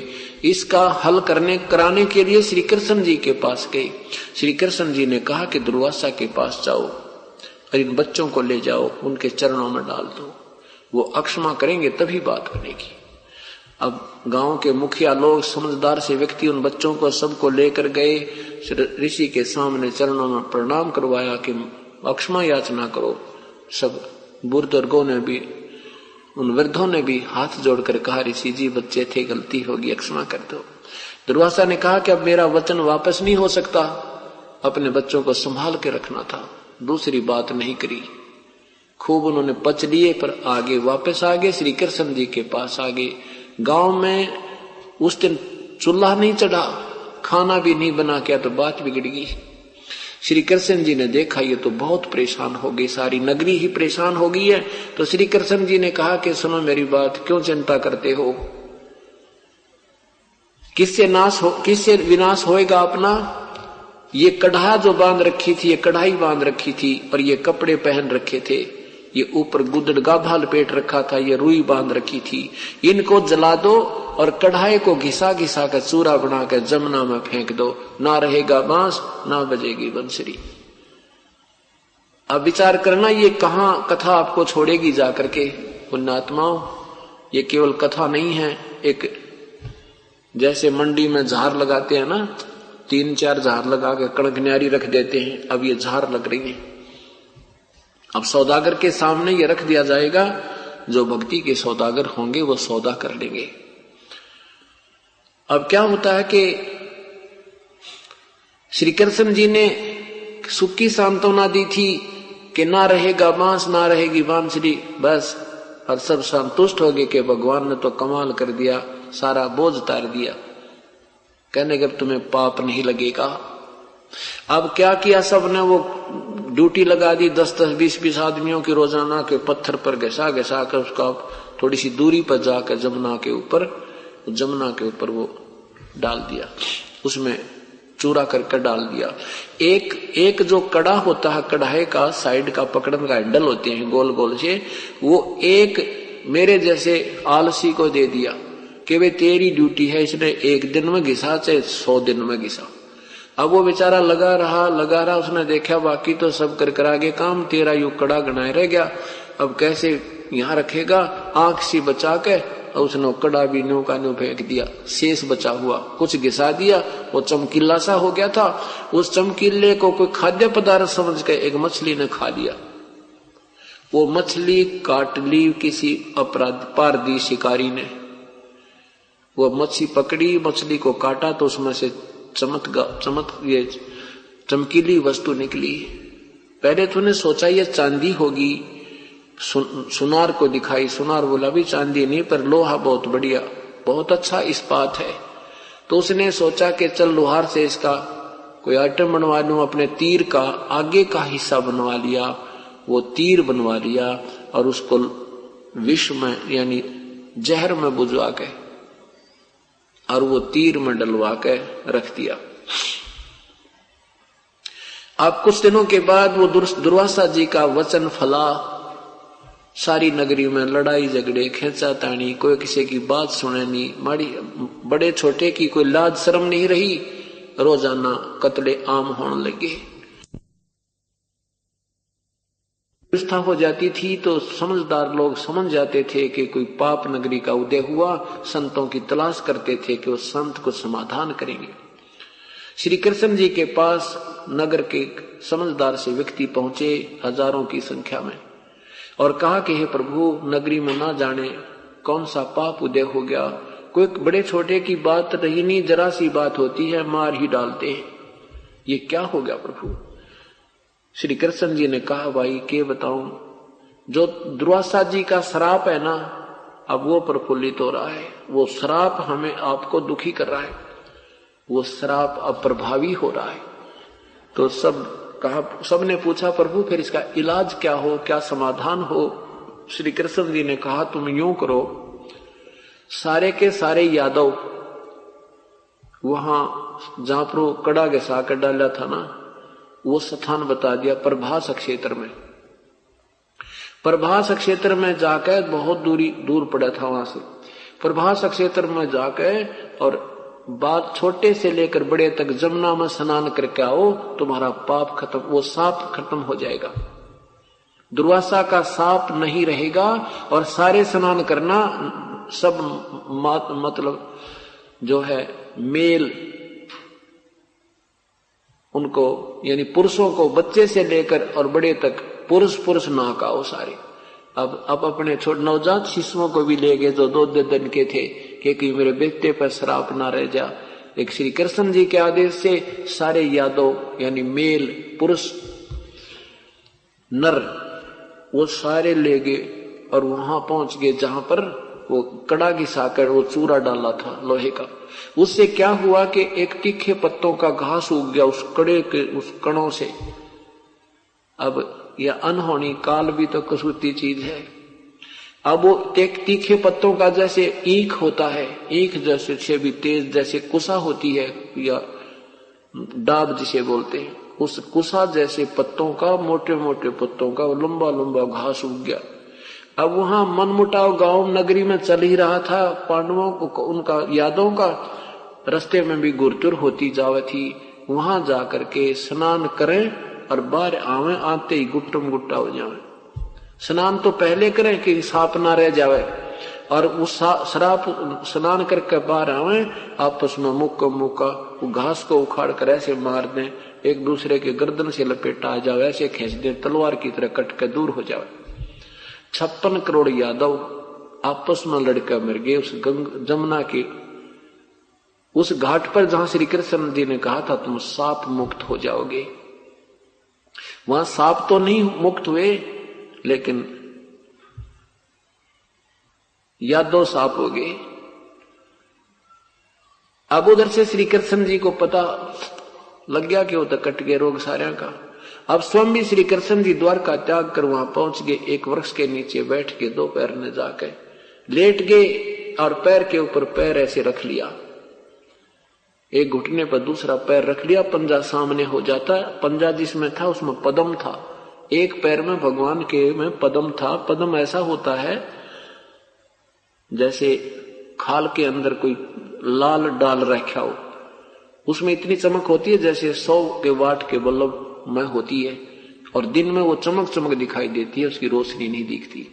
इसका हल कराने के लिए श्री कृष्ण जी के पास गए। श्री कृष्ण जी ने कहा कि दुर्वासा के पास जाओ और इन बच्चों को ले जाओ, उनके चरणों में डाल दो, वो अक्षमा करेंगे तभी बात बनेगी। अब गांव के मुखिया लोग, समझदार से व्यक्ति उन बच्चों को सबको लेकर गए, ऋषि के सामने चरणों में प्रणाम करवाया कि अक्षमा याचना करो। सब बुजुर्गों ने भी, उन वृद्धों ने भी हाथ जोड़कर कहा ऋषि जी बच्चे थे, गलती होगी, अक्षमा कर दो। दुर्वासा ने कहा कि अब मेरा वचन वापस नहीं हो सकता, अपने बच्चों को संभाल के रखना था, दूसरी बात नहीं करी। खूब उन्होंने पच लिए, पर आगे वापस आ गए, श्री कृष्ण जी के पास आ गए। गांव में उस दिन चूल्हा नहीं चढ़ा, खाना भी नहीं बना किया, तो बात बिगड़ गई। श्री कृष्ण जी ने देखा ये तो बहुत परेशान हो गई, सारी नगरी ही परेशान हो गई है। तो श्री कृष्ण जी ने कहा कि सुनो मेरी बात, क्यों चिंता करते हो, किससे विनाश होएगा अपना। ये कढ़ा जो बांध रखी थी, ये कढ़ाई बांध रखी थी, और ये कपड़े पहन रखे थे, ये ऊपर गुदड़ गाभा लपेट रखा था, ये रुई बांध रखी थी, इनको जला दो और कढ़ाई को घिसा घिसा कर चूरा बनाकर जमुना में फेंक दो, ना रहेगा बांस ना बजेगी बंसुरी। अब विचार करना ये कहां कथा आपको छोड़ेगी जाकर के पुण्यात्माओं। ये केवल कथा नहीं है, एक जैसे मंडी में झार लगाते हैं ना, 3-4 झार लगा के कणक न्यारी रख देते हैं, अब ये झार लग रही है। अब सौदागर के सामने ये रख दिया जाएगा, जो भक्ति के सौदागर होंगे वो सौदा कर लेंगे। अब क्या होता है कि श्री कृष्ण जी ने सुखी सांत्वना दी थी कि ना रहेगा बांस ना रहेगी बांसुरी, बस, और सब संतुष्ट हो गए कि भगवान ने तो कमाल कर दिया, सारा बोझ उतार दिया, कहने के अब तुम्हें पाप नहीं लगेगा। अब क्या किया सबने, वो ड्यूटी लगा दी 10-10, 20-20 आदमियों की रोजाना के पत्थर पर घसा घसा कर उसका थोड़ी सी दूरी पर जाकर जमुना के ऊपर वो डाल दिया, उसमें चूरा करके डाल दिया। एक जो कड़ा होता है, कढ़ाई का साइड का पकड़ने का हैंडल होते हैं गोल गोल से, वो एक मेरे जैसे आलसी को दे दिया कि वे तेरी ड्यूटी है, इसने 1 दिन में घिसा चाहे 100 दिन में घिसा। अब वो बेचारा लगा रहा, उसने देखा बाकी तो सब कर आगे काम, तेरा यू कड़ा गनाए रह गया, अब कैसे यहाँ रखेगा। आंख सी बचा के और उसने कड़ा भी न्यू का न्यू फेंक दिया, शेष बचा हुआ कुछ घिसा दिया, वो चमकीला सा हो गया था। उस चमकीले को कोई खाद्य पदार्थ समझ के एक मछली ने खा लिया। वो मछली काट ली किसी पारदी शिकारी ने, वो मछली पकड़ी, मछली को काटा तो उसमें से ये चमकीली वस्तु निकली। पहले तूने सोचा ये चांदी होगी, सुनार को दिखाई, सुनार बोला भी चांदी नहीं पर लोहा बहुत बढ़िया, बहुत अच्छा इस्पात है। तो उसने सोचा कि चल लोहार से इसका कोई आइटम बनवा लूं, अपने तीर का आगे का हिस्सा बनवा लिया, वो तीर बनवा लिया और उसको विष में यानी जहर में बुझवा के और वो तीर में डलवा के रख दिया। अब कुछ दिनों के बाद वो दुर्वासा जी का वचन फला सारी नगरी में लड़ाई झगड़े, खेचा तानी, कोई किसी की बात सुने नहीं, माड़ी बड़े छोटे की कोई लाज शर्म नहीं रही। रोजाना कत्ले आम होने लगे। व्यवस्था हो जाती थी तो समझदार लोग समझ जाते थे कि कोई पाप नगरी का उदय हुआ। संतों की तलाश करते थे कि वो संत को समाधान करेंगे। श्री कृष्ण जी के पास नगर के समझदार से व्यक्ति पहुंचे, हजारों की संख्या में, और कहा कि हे प्रभु, नगरी में ना जाने कौन सा पाप उदय हो गया, कोई बड़े छोटे की बात रही नहीं, जरा सी बात होती है मार ही डालते हैं, ये क्या हो गया प्रभु। श्री कृष्ण जी ने कहा, भाई के बताऊं, जो दुर्वासा जी का श्राप है ना, अब वो प्रफुल्लित हो रहा है। वो श्राप हमें आपको दुखी कर रहा है, वो श्राप अब प्रभावी हो रहा है। तो सबने पूछा, प्रभु फिर इसका इलाज क्या हो, क्या समाधान हो। श्री कृष्ण जी ने कहा, तुम यूं करो, सारे के सारे यादव वहां जहां पर कड़ा के साकर डाला था ना, वो स्थान बता दिया प्रभास क्षेत्र में। प्रभास क्षेत्र में जाकर, बहुत दूर पड़ा था वहां से, प्रभास क्षेत्र में जाकर और बात छोटे से लेकर बड़े तक जमुना में स्नान करके आओ, तुम्हारा पाप खत्म, वो साप खत्म हो जाएगा, दुर्वासा का साप नहीं रहेगा। और सारे स्नान करना, सब मतलब जो है मेल, उनको यानी पुरुषों को, बच्चे से लेकर और बड़े तक पुरुष नहाओ सारे। अब अपने छोटे नवजात शिशुओं को भी ले गए जो 2 दिन के थे, कि मेरे बेटे पर श्राप ना रह जा। एक श्री कृष्ण जी के आदेश से सारे यादव यानी मेल, पुरुष, नर, वो सारे ले गए और वहां पहुंच गए जहां पर वो कड़ा की साकर, वो चूरा डाला था लोहे का। उससे क्या हुआ कि एक तीखे पत्तों का घास उग गया उस कड़े के, उस कणों से। अब यह अनहोनी काल भी तो कसूती चीज है। अब वो तीखे पत्तों का जैसे ईख होता है, ईख जैसे से भी तेज जैसे कुसा होती है, या डाब जिसे बोलते हैं, उस कुसा जैसे पत्तों का, मोटे मोटे पत्तों का लंबा लंबा घास उग गया। अब वहां मनमुटाव गांव नगरी में चल ही रहा था। पांडवों को, उनका यादवों का रास्ते में भी गुरतुर होती जावे थी। वहां जाकर के स्नान करें और बाहर आवे, आते ही गुट्टम गुट्टा हो जावे। स्नान तो पहले करें कि साप ना रह जावे, और उस शराब स्नान करके बाहर आवे, आपस में मुक्का वो घास को उखाड़ कर ऐसे मार दें, एक दूसरे के गर्दन से लपेटा आ जावे, ऐसे खींच दे, तलवार की तरह कट के दूर हो जावे। 56 करोड़ यादव आपस में लड़कर मर गए उस जमुना के उस घाट पर, जहां श्री कृष्ण जी ने कहा था तुम साप मुक्त हो जाओगे। वहां साप तो नहीं मुक्त हुए, लेकिन यादव साप हो गए। अब उधर से श्री कृष्ण जी को पता लग गया कि वो तो कट गए रोग सारे का। अब स्वयं भी श्री कृष्ण जी द्वारका त्याग कर वहां पहुंच गए। एक वृक्ष के नीचे बैठ के 2 पैर ने जाकर लेट गए और पैर के ऊपर पैर ऐसे रख लिया, एक घुटने पर दूसरा पैर रख लिया, पंजा सामने हो जाता। पंजा जिसमें था उसमें पद्म था, एक पैर में भगवान के में पद्म था। पद्म ऐसा होता है जैसे खाल के अंदर कोई लाल डाल रखा हो, उसमें इतनी चमक होती है जैसे 100 के वाट के बल्ब में होती है, और दिन में वो चमक दिखाई देती है, उसकी रोशनी नहीं दिखती।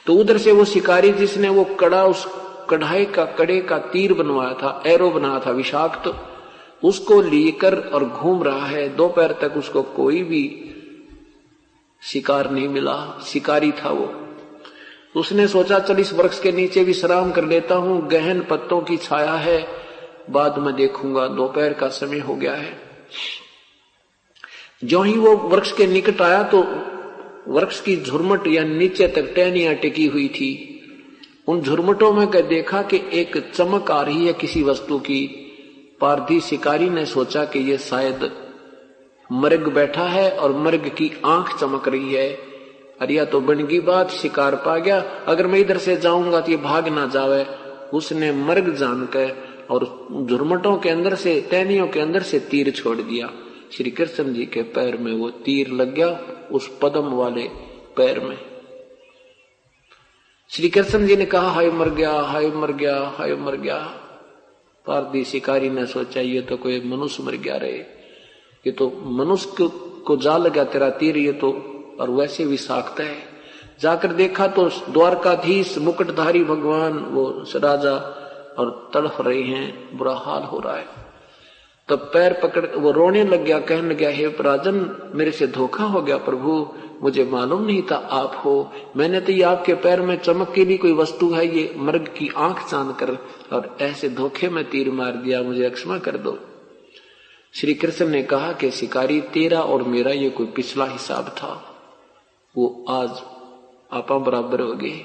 तो उधर से वो शिकारी जिसने वो कड़ा, उस कढ़ाई का कड़े का तीर बनवाया था, एरो बनाया था विषाक्त, उसको लेकर और घूम रहा है। 2 पैर तक उसको कोई भी शिकार नहीं मिला, शिकारी था वो। उसने सोचा चल इस वृक्ष के नीचे विश्राम कर लेता हूं, गहन पत्तों की छाया है, बाद में देखूंगा, दोपहर का समय हो गया है। जो ही वो वृक्ष के निकट आया तो वृक्ष की झुरमट या नीचे तक टहनियां टिकी हुई थी। उन झुरमटों में देखा कि एक चमक आ रही है किसी वस्तु की। पारधी शिकारी ने सोचा कि ये शायद मृग बैठा है और मृग की आंख चमक रही है। अरे या तो बन गई बात, शिकार पा गया, अगर मैं इधर से जाऊंगा तो ये भाग ना जावे। उसने मृग जानकर और झुरमटों के अंदर से, टहनियों के अंदर से तीर छोड़ दिया। श्री कृष्ण जी के पैर में वो तीर लग गया, उस पद्म वाले पैर में। श्री कृष्ण जी ने कहा हाय मर गया, हाय मर गया, हाय मर गया। पारदी शिकारी ने सोचा ये तो कोई मनुष्य मर गया रे, ये तो मनुष्य को जा लगा तेरा तीर, ये तो और वैसे विषाक्त है। जाकर देखा तो द्वारकाधीश मुकुटधारी भगवान वो राजा और तड़फ रहे हैं, बुरा हाल हो रहा है। तब पैर पकड़ वो रोने लग गया, कहने लगा हे राजन मेरे से धोखा हो गया प्रभु, मुझे मालूम नहीं था आप हो। मैंने तो ये आपके पैर में चमक की भी कोई वस्तु है ये मृग की आंख जान कर, और ऐसे धोखे में तीर मार दिया, मुझे क्षमा कर दो। श्री कृष्ण ने कहा कि शिकारी तेरा और मेरा ये कोई पिछला हिसाब था, वो आज आपा बराबर हो गए।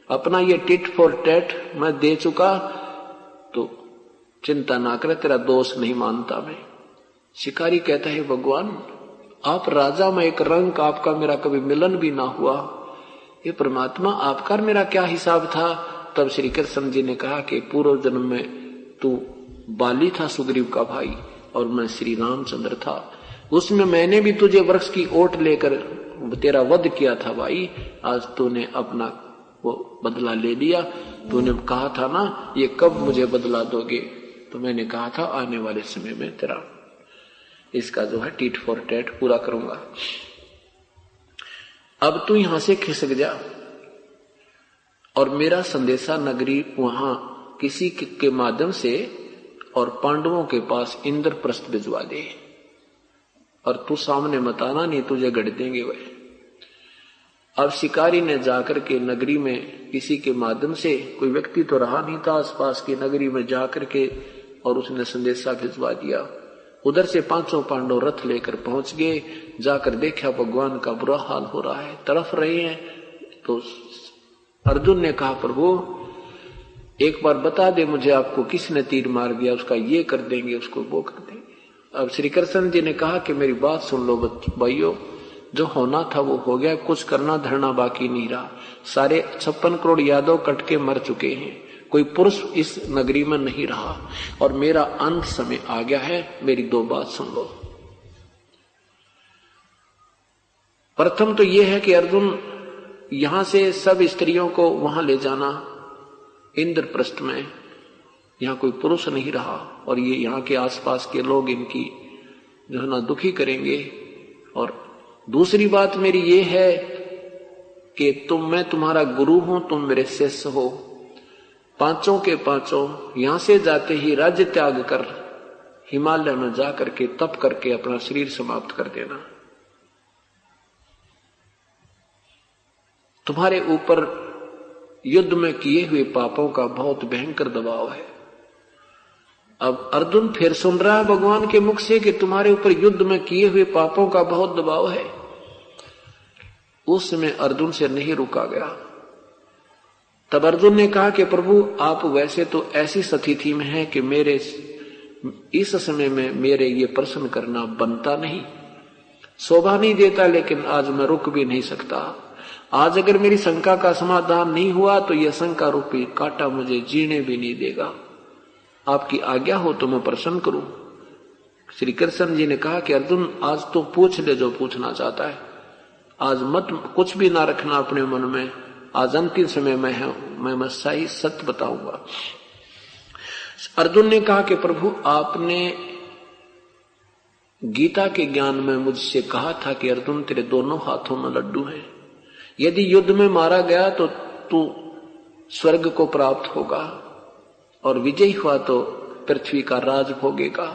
अपना ये टिट फॉर टैट मैं दे चुका, तो चिंता ना करे, तेरा दोष नहीं मानता मैं। शिकारी कहता है भगवान आप राजा में एक रंग, आपका मेरा कभी मिलन भी ना हुआ, ये परमात्मा आपका मेरा क्या हिसाब था। तब श्री कृष्ण जी ने कहा कि पूर्व जन्म में तू बाली था सुग्रीव का भाई और मैं श्री रामचंद्र था, उसमें मैंने भी तुझे वृक्ष की ओट लेकर तेरा वध किया था भाई। आज तूने अपना वो बदला ले लिया। तूने कहा था ना ये कब मुझे बदला दोगे, तो मैंने कहा था आने वाले समय में तेरा इसका जो है टीट फॉर टैट पूरा करूंगा। अब तू यहां से खिसक जा और मेरा संदेशा नगरी वहां किसी के माध्यम से और पांडवों के पास इंद्रप्रस्थ भिजवा दे, और तू सामने मत आना नहीं तुझे गढ़ देंगे वह। अब शिकारी ने जाकर के नगरी में किसी के माध्यम से, कोई व्यक्ति तो रहा नहीं था आसपास की नगरी में, जाकर के और उसने संदेशा भिजवा दिया। उधर से पांचों पांडव रथ लेकर पहुंच गए, जाकर देखा भगवान का बुरा हाल हो रहा है, तड़फ रहे हैं। तो अर्जुन ने कहा प्रभु एक बार बता दे मुझे आपको किसने तीर मार दिया, उसका ये कर देंगे उसको वो कर देंगे। अब श्री कृष्ण जी ने कहा कि मेरी बात सुन लो भाइयों, जो होना था वो हो गया, कुछ करना धरना बाकी नहीं रहा। सारे 56 करोड़ यादव कट के मर चुके हैं, कोई पुरुष इस नगरी में नहीं रहा और मेरा अंत समय आ गया है। मेरी दो बात सुन लो। प्रथम तो यह है कि अर्जुन यहां से सब स्त्रियों को वहां ले जाना इंद्रप्रस्थ में, यहां कोई पुरुष नहीं रहा और ये यहां के आसपास के लोग इनकी जो है ना दुखी करेंगे। और दूसरी बात मेरी ये है कि मैं तुम्हारा गुरु हूं, तुम मेरे शिष्य हो। पांचों के पांचों यहां से जाते ही राज्य त्याग कर हिमालय में जाकर के तप करके अपना शरीर समाप्त कर देना। तुम्हारे ऊपर युद्ध में किए हुए पापों का बहुत भयंकर दबाव है। अब अर्जुन फिर सुन रहा है भगवान के मुख से कि तुम्हारे ऊपर युद्ध में किए हुए पापों का बहुत दबाव है। उस समय अर्जुन से नहीं रुका गया। तब अर्जुन ने कहा कि प्रभु आप वैसे तो ऐसी स्थिति में हैं कि मेरे इस समय में मेरे ये प्रश्न करना बनता नहीं, शोभा नहीं देता, लेकिन आज मैं रुक भी नहीं सकता। आज अगर मेरी शंका का समाधान नहीं हुआ तो यह शंका रूपी कांटा मुझे जीने भी नहीं देगा। आपकी आज्ञा हो तो मैं प्रश्न करूं। श्री कृष्ण जी ने कहा कि अर्जुन आज तो पूछ ले जो पूछना चाहता है, आज मत कुछ भी ना रखना अपने मन में। आज अंतिम समय में है, मैं सही सत्य बताऊंगा। अर्जुन ने कहा कि प्रभु आपने गीता के ज्ञान में मुझसे कहा था कि अर्जुन तेरे दोनों हाथों में लड्डू हैं, यदि युद्ध में मारा गया तो तू स्वर्ग को प्राप्त होगा और विजयी हुआ तो पृथ्वी का राज भोगेगा।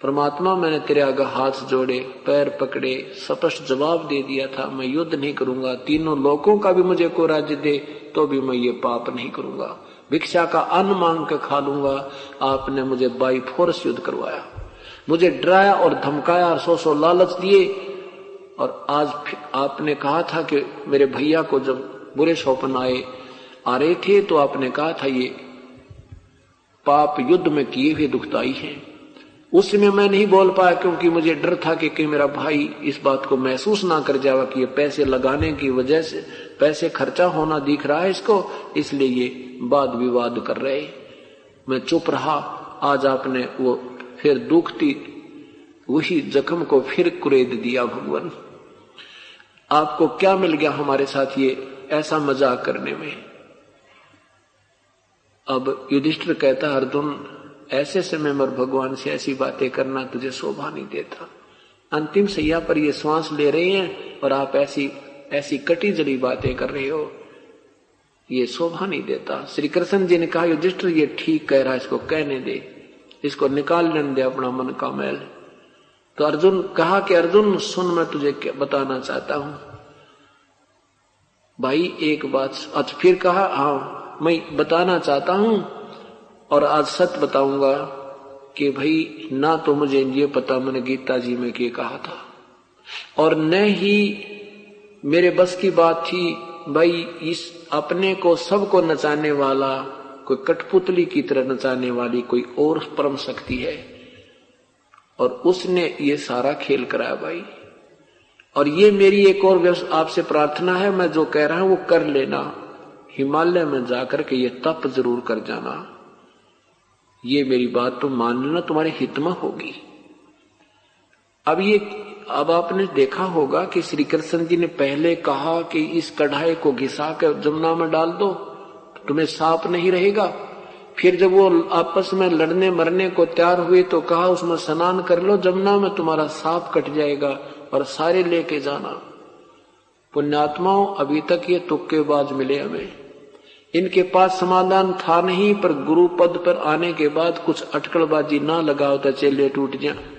परमात्मा मैंने तेरे आगे हाथ जोड़े, पैर पकड़े, स्पष्ट जवाब दे दिया था मैं युद्ध नहीं करूंगा, तीनों लोकों का भी मुझे को राज्य दे तो भी मैं ये पाप नहीं करूंगा, भिक्षा का अन्न मांग के खा लूंगा। आपने मुझे बाई फोर्स युद्ध करवाया, मुझे डराया और धमकाया और सौ लालच दिए। और आज आपने कहा था कि मेरे भैया को जब बुरे स्वप्न आ रहे थे तो आपने कहा था ये पाप युद्ध में किए हुए दुखदाई हैं। उस समय मैं नहीं बोल पाया क्योंकि मुझे डर था कि कहीं मेरा भाई इस बात को महसूस ना कर जाएगा कि ये पैसे लगाने की वजह से पैसे खर्चा होना दिख रहा है इसको, इसलिए ये वाद विवाद कर रहे। मैं चुप रहा। आज आपने वो फिर दुखती वही जख्म को फिर कुरेद दिया। भगवान आपको क्या मिल गया हमारे साथ ये ऐसा मजाक करने में। अब युधिष्ठिर कहता, अर्जुन ऐसे समय में भगवान से ऐसी बातें करना तुझे शोभा नहीं देता। अंतिम सैया पर ये श्वास ले रहे हैं और आप ऐसी कटी जली बातें कर रहे हो, ये शोभा नहीं देता। श्री कृष्ण जी ने कहा, युधिष्ठिर ये ठीक कह रहा है, इसको कहने दे, इसको निकाल लेने दे अपना मन का मैल। तो अर्जुन कहा कि अर्जुन सुन, मैं तुझे क्या बताना चाहता हूं भाई एक बात। आज फिर कहा, हाँ मैं बताना चाहता हूं और आज सच बताऊंगा कि भाई ना तो मुझे ये पता मैंने गीता जी में क्या कहा था और न ही मेरे बस की बात थी भाई इस अपने को सबको नचाने वाला, कोई कठपुतली की तरह नचाने वाली कोई और परम शक्ति है और उसने ये सारा खेल कराया भाई। और ये मेरी एक और आपसे प्रार्थना है, मैं जो कह रहा हूं वो कर लेना, हिमालय में जाकर के ये तप जरूर कर जाना, ये मेरी बात तो मान लेना, तुम्हारे हित में होगी। अब आपने देखा होगा कि श्री कृष्ण जी ने पहले कहा कि इस कढ़ाई को घिसा कर जमुना में डाल दो, तुम्हें सांप नहीं रहेगा। फिर जब वो आपस में लड़ने मरने को तैयार हुए तो कहा उसमें स्नान कर लो जमुना में, तुम्हारा सांप कट जाएगा और सारे लेके जाना। पुण्यात्माओं, अभी तक ये तुक्केबाज मिले हमें, इनके पास समाधान था नहीं, पर गुरु पद पर आने के बाद कुछ अटकलबाजी ना लगाओ तो चेले टूट जाए।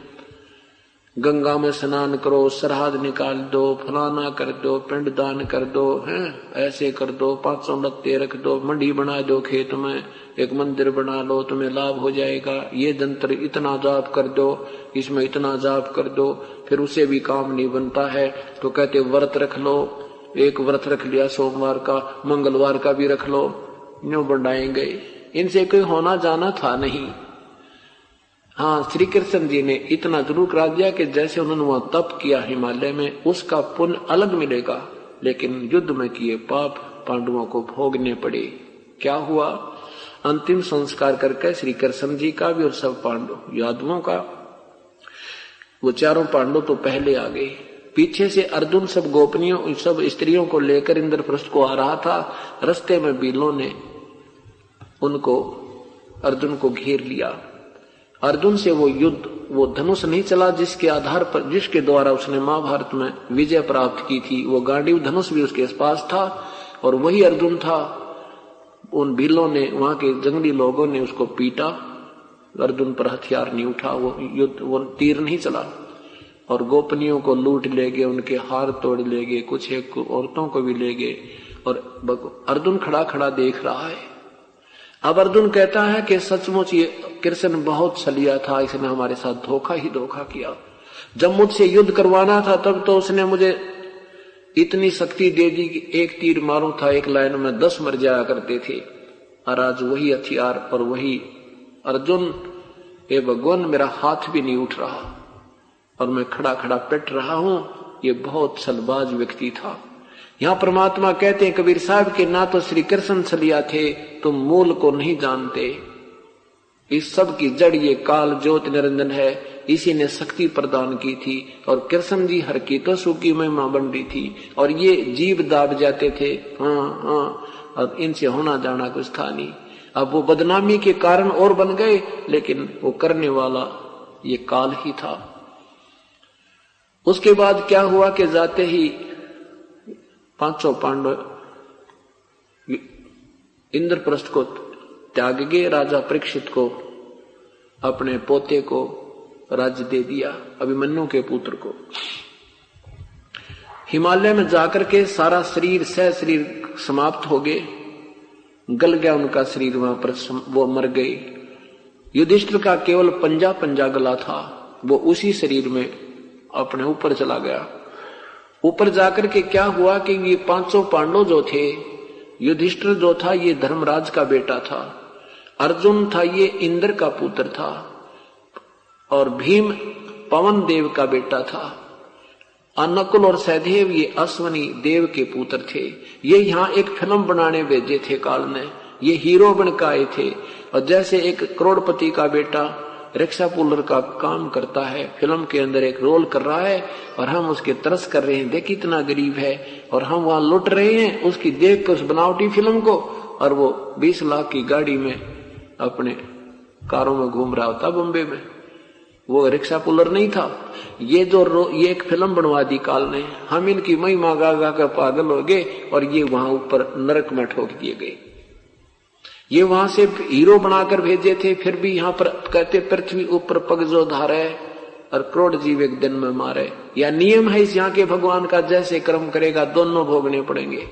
गंगा में स्नान करो, सरहद निकाल दो, फलाना कर दो, पिंडदान कर दो, हैं ऐसे कर दो, 500 लत्ते रख दो, मंडी बना दो, खेत में एक मंदिर बना लो, तुम्हें लाभ हो जाएगा, ये जंत्र इतना जाप कर दो, इसमें इतना जाप कर दो, फिर उसे भी काम नहीं बनता है तो कहते व्रत रख लो, एक व्रत रख लिया सोमवार का, मंगलवार का भी रख लो, यूं बढ़ाएंगे। इनसे कोई होना जाना था नहीं। हाँ, श्री कृष्ण जी ने इतना जरूर करा दिया कि जैसे उन्होंने वहां तप किया हिमालय में, उसका पुण्य अलग मिलेगा, लेकिन युद्ध में किए पाप पांडवों को भोगने पड़े। क्या हुआ? अंतिम संस्कार करके श्री कृष्ण जी का भी और सब पांडव यादवों का, वो चारों पांडव तो पहले आ गए, पीछे से अर्जुन सब गोपनियों सब स्त्रियों को लेकर इंद्रप्रस्थ को आ रहा था। रास्ते में बीलों ने उनको अर्जुन को घेर लिया। अर्जुन से वो युद्ध, वो धनुष नहीं चला जिसके आधार पर, जिसके द्वारा उसने महाभारत में विजय प्राप्त की थी। वो गांडीव धनुष भी उसके पास था और वही अर्जुन था। उन भीलों ने, वहां के जंगली लोगों ने उसको पीटा, अर्जुन पर हथियार नहीं उठा, वो युद्ध, वो तीर नहीं चला और गोपनियों को लूट ले गए, उनके हार तोड़ ले गए, कुछ एक औरतों को भी ले गए और अर्जुन खड़ा खड़ा देख रहा है। अब अर्जुन कहता है कि सचमुच ये कृष्ण बहुत छलिया था, इसने हमारे साथ धोखा ही धोखा किया। जब मुझसे युद्ध करवाना था तब तो उसने मुझे इतनी शक्ति दे दी कि एक तीर मारूं था एक लाइन में 10 मर जाया करते थे, और आज वही हथियार और वही अर्जुन, ये भगवान मेरा हाथ भी नहीं उठ रहा और मैं खड़ा खड़ा पिट रहा हूं। ये बहुत छलबाज व्यक्ति था। यहां परमात्मा कहते हैं कबीर साहब के, ना तो श्री कृष्ण छलिया थे, तुम मूल को नहीं जानते। इस सब की जड़ ये काल ज्योत निरंजन है, इसी ने शक्ति प्रदान की थी और कृष्ण जी हर की तो सुखी महिमा बंडी थी और ये जीव दाब जाते थे। हाँ, अब इनसे होना जाना कुछ था नहीं। अब वो बदनामी के कारण और बन गए, लेकिन वो करने वाला ये काल ही था। उसके बाद क्या हुआ कि जाते ही 500 पांडव इंद्रप्रस्थ को त्याग गए। राजा परीक्षित को, अपने पोते को राज्य दे दिया, अभिमन्यु के पुत्र को। हिमालय में जाकर के सारा शरीर शरीर समाप्त हो गए, गल गया उनका शरीर, वहां पर वो मर गए। युधिष्ठिर का केवल पंजा गला था, वो उसी शरीर में अपने ऊपर चला गया। ऊपर जाकर के क्या हुआ कि ये 500 पांडव जो थे, युधिष्ठिर जो था ये धर्मराज का बेटा था, अर्जुन था ये इंद्र का पुत्र था और भीम पवन देव का बेटा था, नकुल और सहदेव ये अश्वनी देव के पुत्र थे। ये यहाँ एक फिल्म बनाने भेजे थे काल ने, ये हीरो बन के आए थे। और जैसे एक करोड़पति का बेटा रिक्शा पुलर का काम करता है, फिल्म के अंदर एक रोल कर रहा है और हम उसके तरस कर रहे हैं, देख इतना गरीब है और हम वहां लुट रहे हैं उसकी देख कर उस बनावटी फिल्म को, और वो 20 लाख की गाड़ी में अपने कारों में घूम रहा होता बॉम्बे में। वो रिक्शा पुलर नहीं था। ये एक फिल्म बनवा दी काल ने, हम इनकी महिमा गा गा कर पागल हो गए और ये वहां ऊपर नरक में ठोक दिए गए। ये वहां से हीरो बनाकर भेजे थे, फिर भी यहाँ पर कहते पृथ्वी ऊपर पग जो धारे और करोड़ जीव एक दिन में मारे। या नियम है इस यहाँ के भगवान का, जैसे कर्म करेगा दोनों भोगने पड़ेंगे।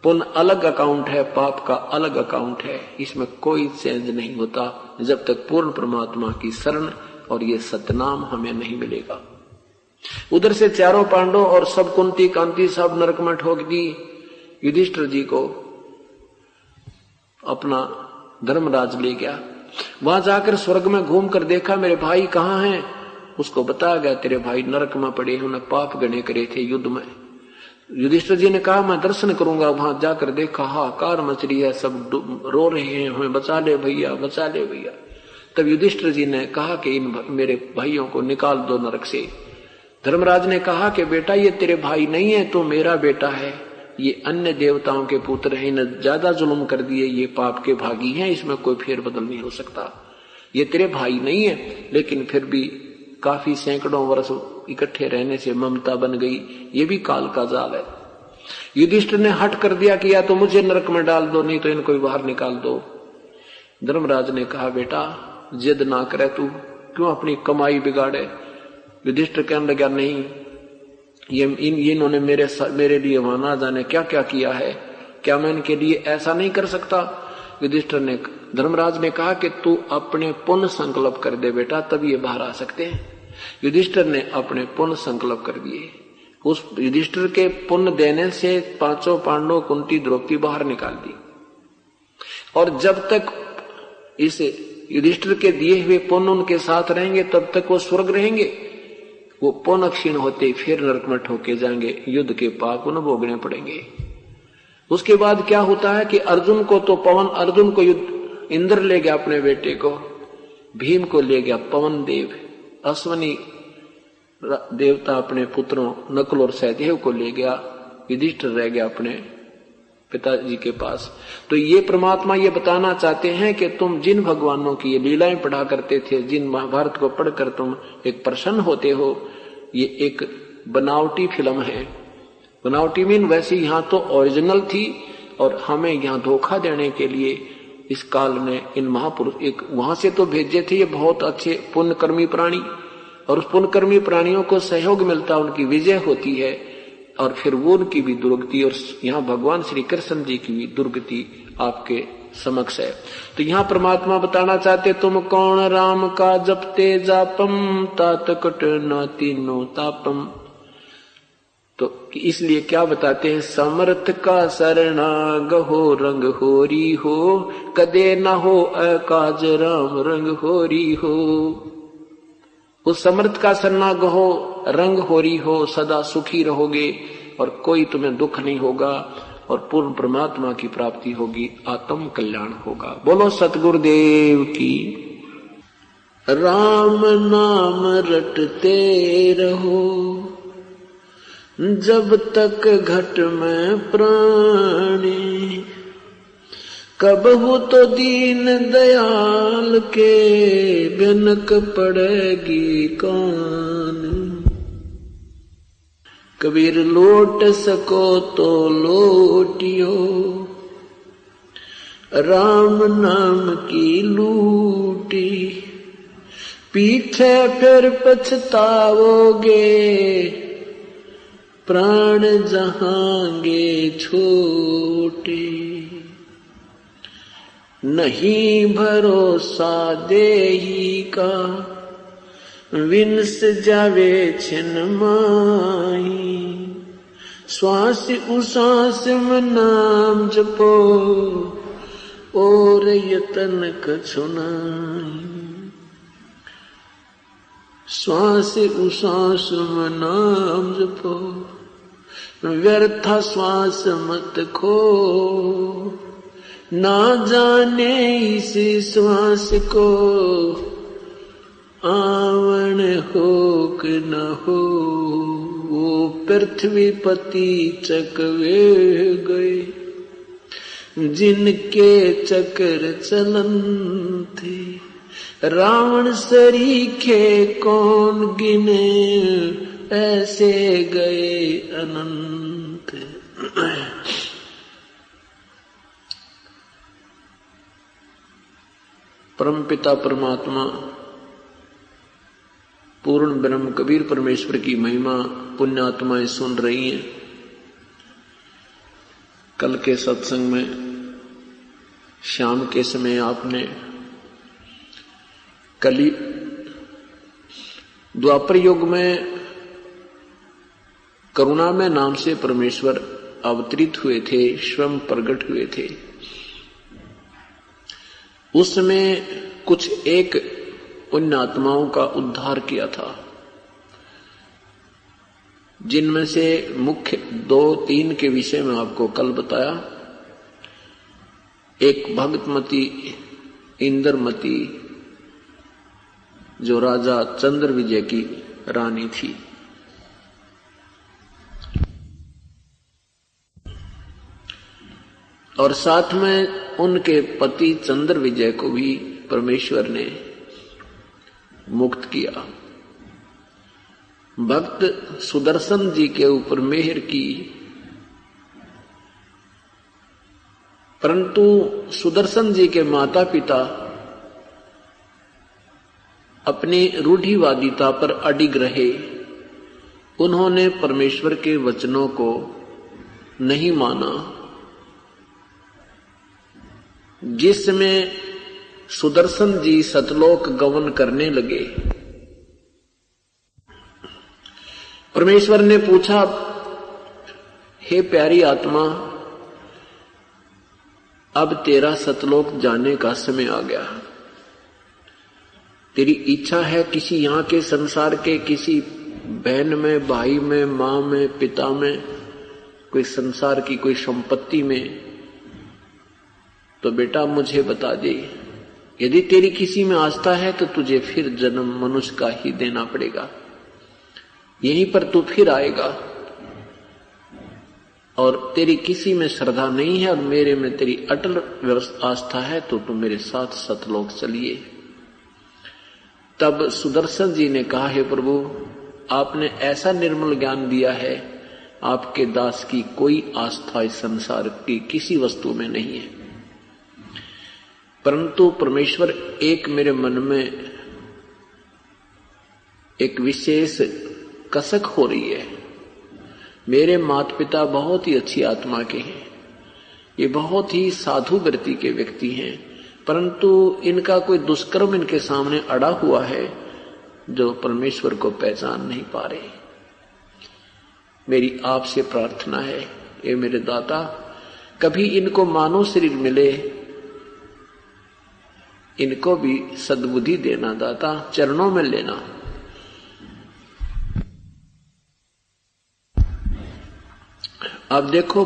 पुण्य अलग अकाउंट है, पाप का अलग अकाउंट है, इसमें कोई चेंज नहीं होता जब तक पूर्ण परमात्मा की शरण और ये सतनाम हमें नहीं मिलेगा। उधर से चारों पांडव और सब कुंती कांति सब नरक में ठोक दी। युधिष्ठिर जी को अपना धर्मराज ले गया, वहां जाकर स्वर्ग में घूम कर देखा मेरे भाई कहाँ हैं। उसको बताया गया तेरे भाई नरक में पड़े, उन्होंने पाप गणे करे थे युद्ध में। युधिष्ठिर जी ने कहा मैं दर्शन करूंगा। वहां जाकर देखा हाहाकार मच रही है, सब रो रहे हैं, हमें बचा ले भैया, बचा ले भैया। तब युधिष्ठिर जी ने कहा कि इन मेरे भाइयों को निकाल दो नरक से। धर्मराज ने कहा कि बेटा ये तेरे भाई नहीं है, तो मेरा बेटा है, ये अन्य देवताओं के पुत्र हैं, इन्हें ज्यादा जुल्म कर दिए, ये पाप के भागी हैं, इसमें कोई फेरबदल नहीं हो सकता। ये तेरे भाई नहीं है, लेकिन फिर भी काफी सैकड़ों वर्ष इकट्ठे रहने से ममता बन गई, ये भी काल का जाल है। युधिष्ठिर ने हट कर दिया कि या तो मुझे नरक में डाल दो, नहीं तो इनको बाहर निकाल दो। धर्मराज ने कहा बेटा जिद ना करे, तू क्यों अपनी कमाई बिगाड़े। युधिष्ठिर कहने लगा नहीं, ये इन्होंने मेरे लिए वहां ना जाने क्या क्या किया है, क्या मैं इनके लिए ऐसा नहीं कर सकता। युधिष्ठिर ने धर्मराज ने कहा कि तू अपने पुण्य संकल्प कर दे बेटा, तब ये बाहर आ सकते हैं। युधिष्ठिर ने अपने पुण्य संकल्प कर दिए। उस युधिष्ठिर के पुण्य देने से पांचों पांडव कुंती द्रौपदी बाहर निकाल दी। और जब तक इस युधिष्ठिर के दिए हुए पुण्य उनके साथ रहेंगे तब तक वो स्वर्ग रहेंगे। वो पुण्य क्षीण होते फिर नरक में ठोके जाएंगे, युद्ध के पाप उन्हें भोगने पड़ेंगे। उसके बाद क्या होता है कि अर्जुन को तो अर्जुन को इंद्र ले गया अपने बेटे को, भीम को ले गया पवन देव, अश्वनी देवता अपने पुत्रों नकुल और सहदेव को ले गया, युधिष्ठिर रह गया अपने पिताजी के पास। तो ये परमात्मा ये बताना चाहते हैं कि तुम जिन भगवानों की ये लीलाएं पढ़ा करते थे, जिन महाभारत को पढ़कर तुम एक प्रसन्न होते हो, ये एक बनावटी फिल्म है। बनावटी मीन वैसे यहाँ तो ओरिजिनल थी, और हमें यहाँ धोखा देने के लिए इस काल ने इन महापुरुष एक वहां से तो भेजे थे ये बहुत अच्छे पुण्यकर्मी प्राणी, और उस पुण्यकर्मी प्राणियों को सहयोग मिलता, उनकी विजय होती है, और फिर वो उनकी भी दुर्गति, और यहाँ भगवान श्री कृष्ण जी की भी दुर्गति आपके समक्ष है। तो यहाँ परमात्मा बताना चाहते तुम कौन राम का जपते जापम तात कट न तीनों तापम। तो इसलिए क्या बताते हैं, समर्थ का शरणा गहो रंग होरी हो, कदे न हो अकाज राम रंग होरी हो। उस समर्थ का शरणा गहो रंग होरी हो, सदा सुखी रहोगे और कोई तुम्हें दुख नहीं होगा, और पूर्ण परमात्मा की प्राप्ति होगी, आत्म कल्याण होगा। बोलो सतगुरुदेव की। राम नाम रटते रहो जब तक घट में प्राणी, कबहू तो दीन दयाल के बिनक पड़ेगी कान। कबीर लौट सको तो लौटियो, राम नाम की लूटी, पीछे फिर पछताओगे, प्राण जहांगे छोटे। नहीं भरोसा देही का, विंस जावे छिन माही, श्वास उश्वास में नाम जपो, और यतन कछु नाहीं। श्वास उश्वास में नाम जपो, व्यर्था श्वास मत खो, ना जाने इस श्वास को आवन हो कि न हो, वो पृथ्वी पति चकवे गए, जिनके चक्र चलन थे, रावण सरीखे कौन गिने, ऐसे गए अनंत। परमपिता परमात्मा पूर्ण ब्रह्म कबीर परमेश्वर की महिमा पुण्यात्माएं सुन रही हैं। कल के सत्संग में शाम के समय आपने कली द्वापर युग में करुणामय नाम से परमेश्वर अवतरित हुए थे, स्वयं प्रकट हुए थे। उस समय कुछ एक पुण्यात्माओं का उद्धार किया था, जिनमें से मुख्य 2-3 के विषय में आपको कल बताया। एक भगतमती इंद्रमती जो राजा चंद्र विजय की रानी थी, और साथ में उनके पति चंद्र विजय को भी परमेश्वर ने मुक्त किया। भक्त सुदर्शन जी के ऊपर मेहर की, परंतु सुदर्शन जी के माता पिता अपनी रूढ़िवादिता पर अडिग रहे। उन्होंने परमेश्वर के वचनों को नहीं माना, जिसमें सुदर्शन जी सतलोक गमन करने लगे। परमेश्वर ने पूछा, हे प्यारी आत्मा, अब तेरा सतलोक जाने का समय आ गया। तेरी इच्छा है किसी यहां के संसार के किसी बहन में, भाई में, मां में, पिता में, कोई संसार की कोई संपत्ति में, तो बेटा मुझे बता दे। यदि तेरी किसी में आस्था है तो तुझे फिर जन्म मनुष्य का ही देना पड़ेगा, यहीं पर तू फिर आएगा। और तेरी किसी में श्रद्धा नहीं है और मेरे में तेरी अटल आस्था है तो तू मेरे साथ सतलोक चलिए। तब सुदर्शन जी ने कहा, हे प्रभु, आपने ऐसा निर्मल ज्ञान दिया है, आपके दास की कोई आस्था इस संसार की किसी वस्तु में नहीं है, परंतु परमेश्वर एक मेरे मन में एक विशेष कसक हो रही है। मेरे माता पिता बहुत ही अच्छी आत्मा के हैं, ये बहुत ही साधु वृत्ति के व्यक्ति हैं, परंतु इनका कोई दुष्कर्म इनके सामने अड़ा हुआ है जो परमेश्वर को पहचान नहीं पा रहे। मेरी आपसे प्रार्थना है, ये मेरे दाता, कभी इनको मानव शरीर मिले, इनको भी सद्बुद्धि देना दाता, चरणों में लेना। अब देखो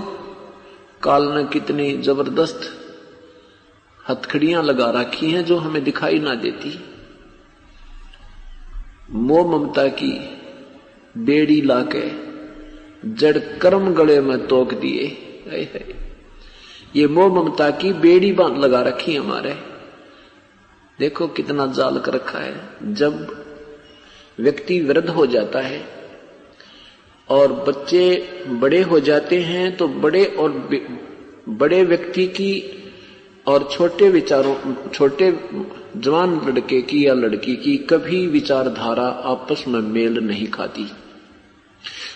काल ने कितनी जबरदस्त हथकड़ियां लगा रखी हैं जो हमें दिखाई ना देती। मोह ममता की बेड़ी लाके जड़ कर्म गले में तोक दिए। ये मोह ममता की बेड़ी बांध लगा रखी हमारे, देखो कितना जाल कर रखा है। जब व्यक्ति वृद्ध हो जाता है और बच्चे बड़े हो जाते हैं तो बड़े व्यक्ति की और छोटे विचारों, छोटे जवान लड़के की या लड़की की कभी विचारधारा आपस में मेल नहीं खाती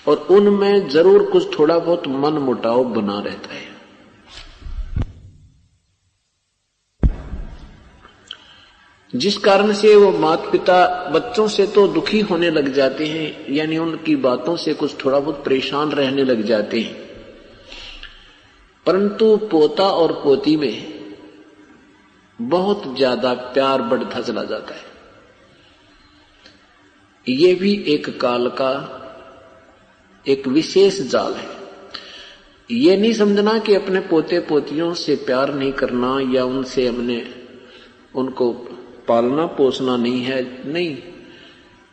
और उनमें जरूर कुछ थोड़ा बहुत मन मुटाव बना रहता है। जिस कारण से वो माता पिता बच्चों से तो दुखी होने लग जाते हैं, यानी उनकी बातों से कुछ थोड़ा बहुत परेशान रहने लग जाते हैं, परंतु पोता और पोती में बहुत ज्यादा प्यार बढ़ता चला जाता है। ये भी एक काल का एक विशेष जाल है। ये नहीं समझना कि अपने पोते पोतियों से प्यार नहीं करना या उनसे हमने उनको पालना पोसना नहीं है, नहीं।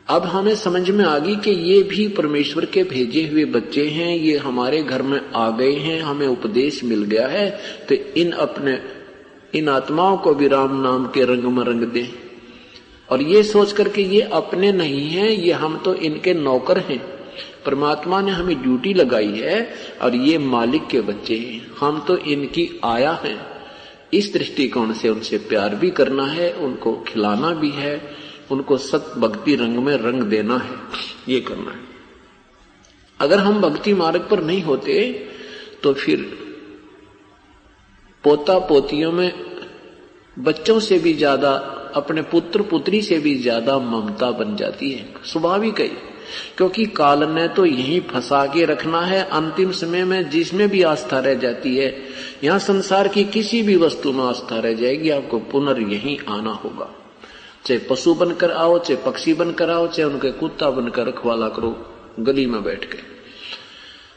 अब हमें समझ में आ गई कि ये भी परमेश्वर के भेजे हुए बच्चे हैं, ये हमारे घर में आ गए हैं, हमें उपदेश मिल गया है, तो इन आत्माओं को भी राम नाम के रंग में रंग दें। और ये सोच करके ये अपने नहीं हैं, ये हम तो इनके नौकर हैं। परमात्मा ने हमें ड्यूटी लगाई है और ये मालिक के बच्चे हैं, हम तो इनकी आया हैं। इस दृष्टिकोण से उनसे प्यार भी करना है, उनको खिलाना भी है, उनको सत भक्ति रंग में रंग देना है, ये करना है। अगर हम भक्ति मार्ग पर नहीं होते तो फिर पोता पोतियों में बच्चों से भी ज्यादा, अपने पुत्र पुत्री से भी ज्यादा ममता बन जाती है, स्वाभाविक है। क्योंकि काल ने तो यही फंसा के रखना है, अंतिम समय में जिसमें भी आस्था रह जाती है, यहाँ संसार की किसी भी वस्तु में आस्था रह जाएगी, आपको पुनर् यहीं आना होगा। चाहे पशु बनकर आओ, चाहे पक्षी बनकर आओ, चाहे उनके कुत्ता बनकर रखवाला करो गली में बैठ के।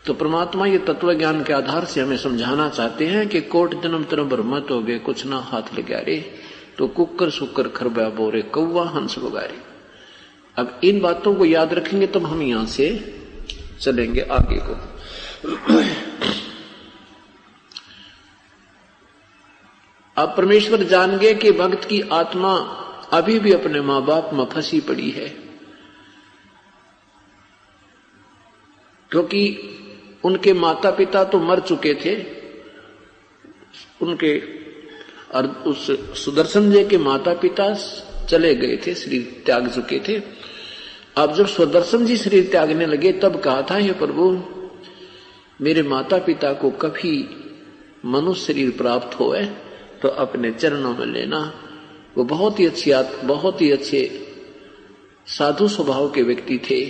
तो परमात्मा ये तत्व ज्ञान के आधार से हमें समझाना चाहते हैं कि कोट जन्म तरह ब्रह्मत हो गए, कुछ ना हाथ लगा रे, तो कुकर सुकर खरबा बोरे कौवा हंस बगारे। अब इन बातों को याद रखेंगे तब हम यहां से चलेंगे आगे को। अब परमेश्वर जान गए कि भक्त की आत्मा अभी भी अपने मां बाप में फंसी पड़ी है, क्योंकि उनके माता पिता तो मर चुके थे, उनके और उस सुदर्शन जी के माता पिता चले गए थे, शरीर त्याग चुके थे। अब जब सुदर्शन जी शरीर त्यागने लगे तब कहा था, हे प्रभु मेरे माता पिता को कभी मनुष्य शरीर प्राप्त होए तो अपने चरणों में लेना। वो बहुत ही अच्छे साधु स्वभाव के व्यक्ति थे,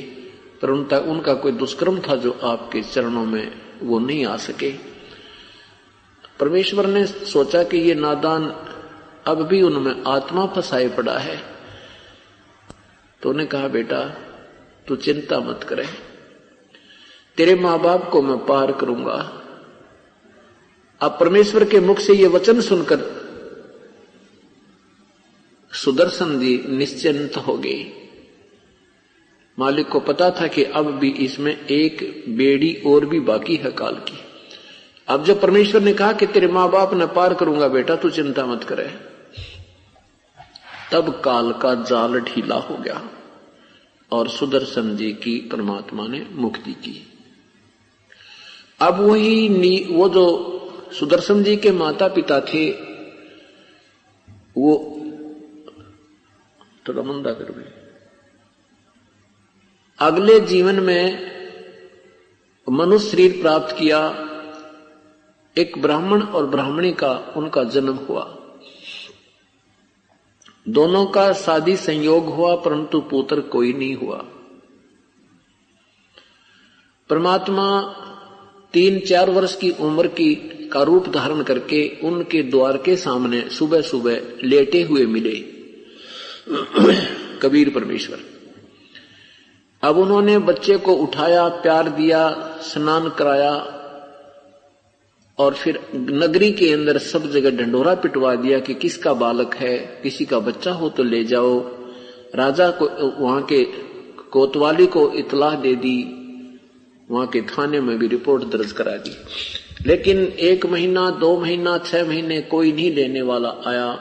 पर उनका कोई दुष्कर्म था जो आपके चरणों में वो नहीं आ सके। परमेश्वर ने सोचा कि ये नादान अब भी उनमें आत्मा फंसाए पड़ा है, तो उन्हें कहा बेटा तू चिंता मत करे, तेरे मां बाप को मैं पार करूंगा। अब परमेश्वर के मुख से ये वचन सुनकर सुदर्शन जी निश्चिंत हो गए। मालिक को पता था कि अब भी इसमें एक बेड़ी और भी बाकी है काल की। अब जब परमेश्वर ने कहा कि तेरे मां बाप ने पार करूंगा बेटा तू चिंता मत करे, तब काल का जाल ढीला हो गया और सुदर्शन जी की परमात्मा ने मुक्ति की। अब वो जो सुदर्शन जी के माता पिता थे, वो थोड़ा मंदा कर गए, अगले जीवन में मनुष्य शरीर प्राप्त किया। एक ब्राह्मण और ब्राह्मणी का उनका जन्म हुआ, दोनों का शादी संयोग हुआ, परंतु पुत्र कोई नहीं हुआ। परमात्मा 3-4 वर्ष की उम्र का रूप धारण करके उनके द्वार के सामने सुबह सुबह लेटे हुए मिले कबीर परमेश्वर। अब उन्होंने बच्चे को उठाया, प्यार दिया, स्नान कराया और फिर नगरी के अंदर सब जगह ढंढोरा पिटवा दिया कि किसका बालक है, किसी का बच्चा हो तो ले जाओ। राजा को, वहां के कोतवाली को इतला दे दी, वहां के थाने में भी रिपोर्ट दर्ज करा दी। लेकिन 1 महीना, 2 महीना, 6 महीने कोई नहीं लेने वाला आया।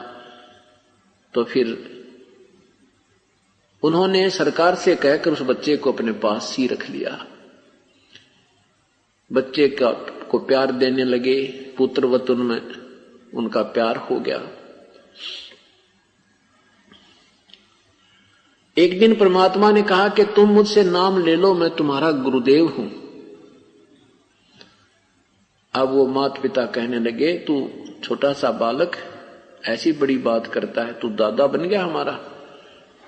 तो फिर उन्होंने सरकार से कहकर उस बच्चे को अपने पास ही रख लिया। बच्चे को प्यार देने लगे, पुत्रवत उनमें उनका प्यार हो गया। एक दिन परमात्मा ने कहा कि तुम मुझसे नाम ले लो, मैं तुम्हारा गुरुदेव हूं। अब वो माता पिता कहने लगे तू छोटा सा बालक ऐसी बड़ी बात करता है, तू दादा बन गया हमारा।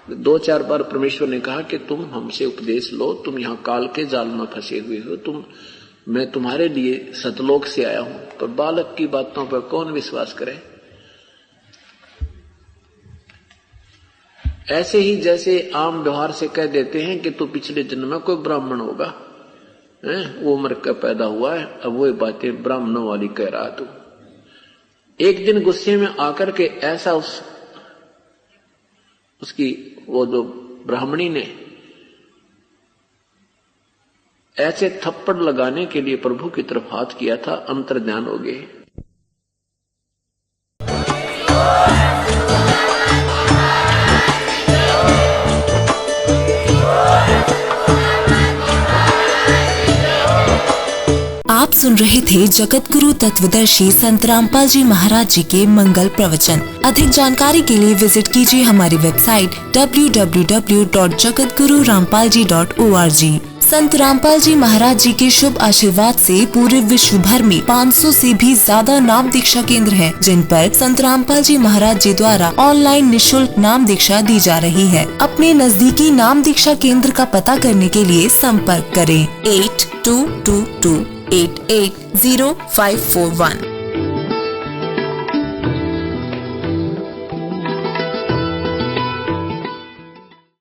2-4 बार परमेश्वर ने कहा कि तुम हमसे उपदेश लो, तुम यहां काल के जाल में फंसे हुए हो, मैं तुम्हारे लिए सतलोक से आया हूं। पर बालक की बातों पर कौन विश्वास करे। ऐसे ही जैसे आम व्यवहार से कह देते हैं कि तू पिछले जन्म में कोई ब्राह्मण होगा, वो मर कर पैदा हुआ है, अब वो बातें ब्राह्मणों वाली कह रहा तू। एक दिन गुस्से में आकर के ऐसा उस उसकी वो जो ब्राह्मणी ने ऐसे थप्पड़ लगाने के लिए प्रभु की तरफ हाथ किया था, अंतर्ध्यान हो गए। आप सुन रहे थे जगत गुरु तत्वदर्शी संत रामपाल जी महाराज जी के मंगल प्रवचन। अधिक जानकारी के लिए विजिट कीजिए हमारी वेबसाइट www.jagatgururampalji.org। संत रामपाल जी महाराज जी के शुभ आशीर्वाद से पूरे विश्व भर में 500 से भी ज्यादा नाम दीक्षा केंद्र हैं, जिन पर संत रामपाल जी महाराज जी द्वारा ऑनलाइन निशुल्क नाम दीक्षा दी जा रही है। अपने नजदीकी नाम दीक्षा केंद्र का पता करने के लिए संपर्क करें 8222880541।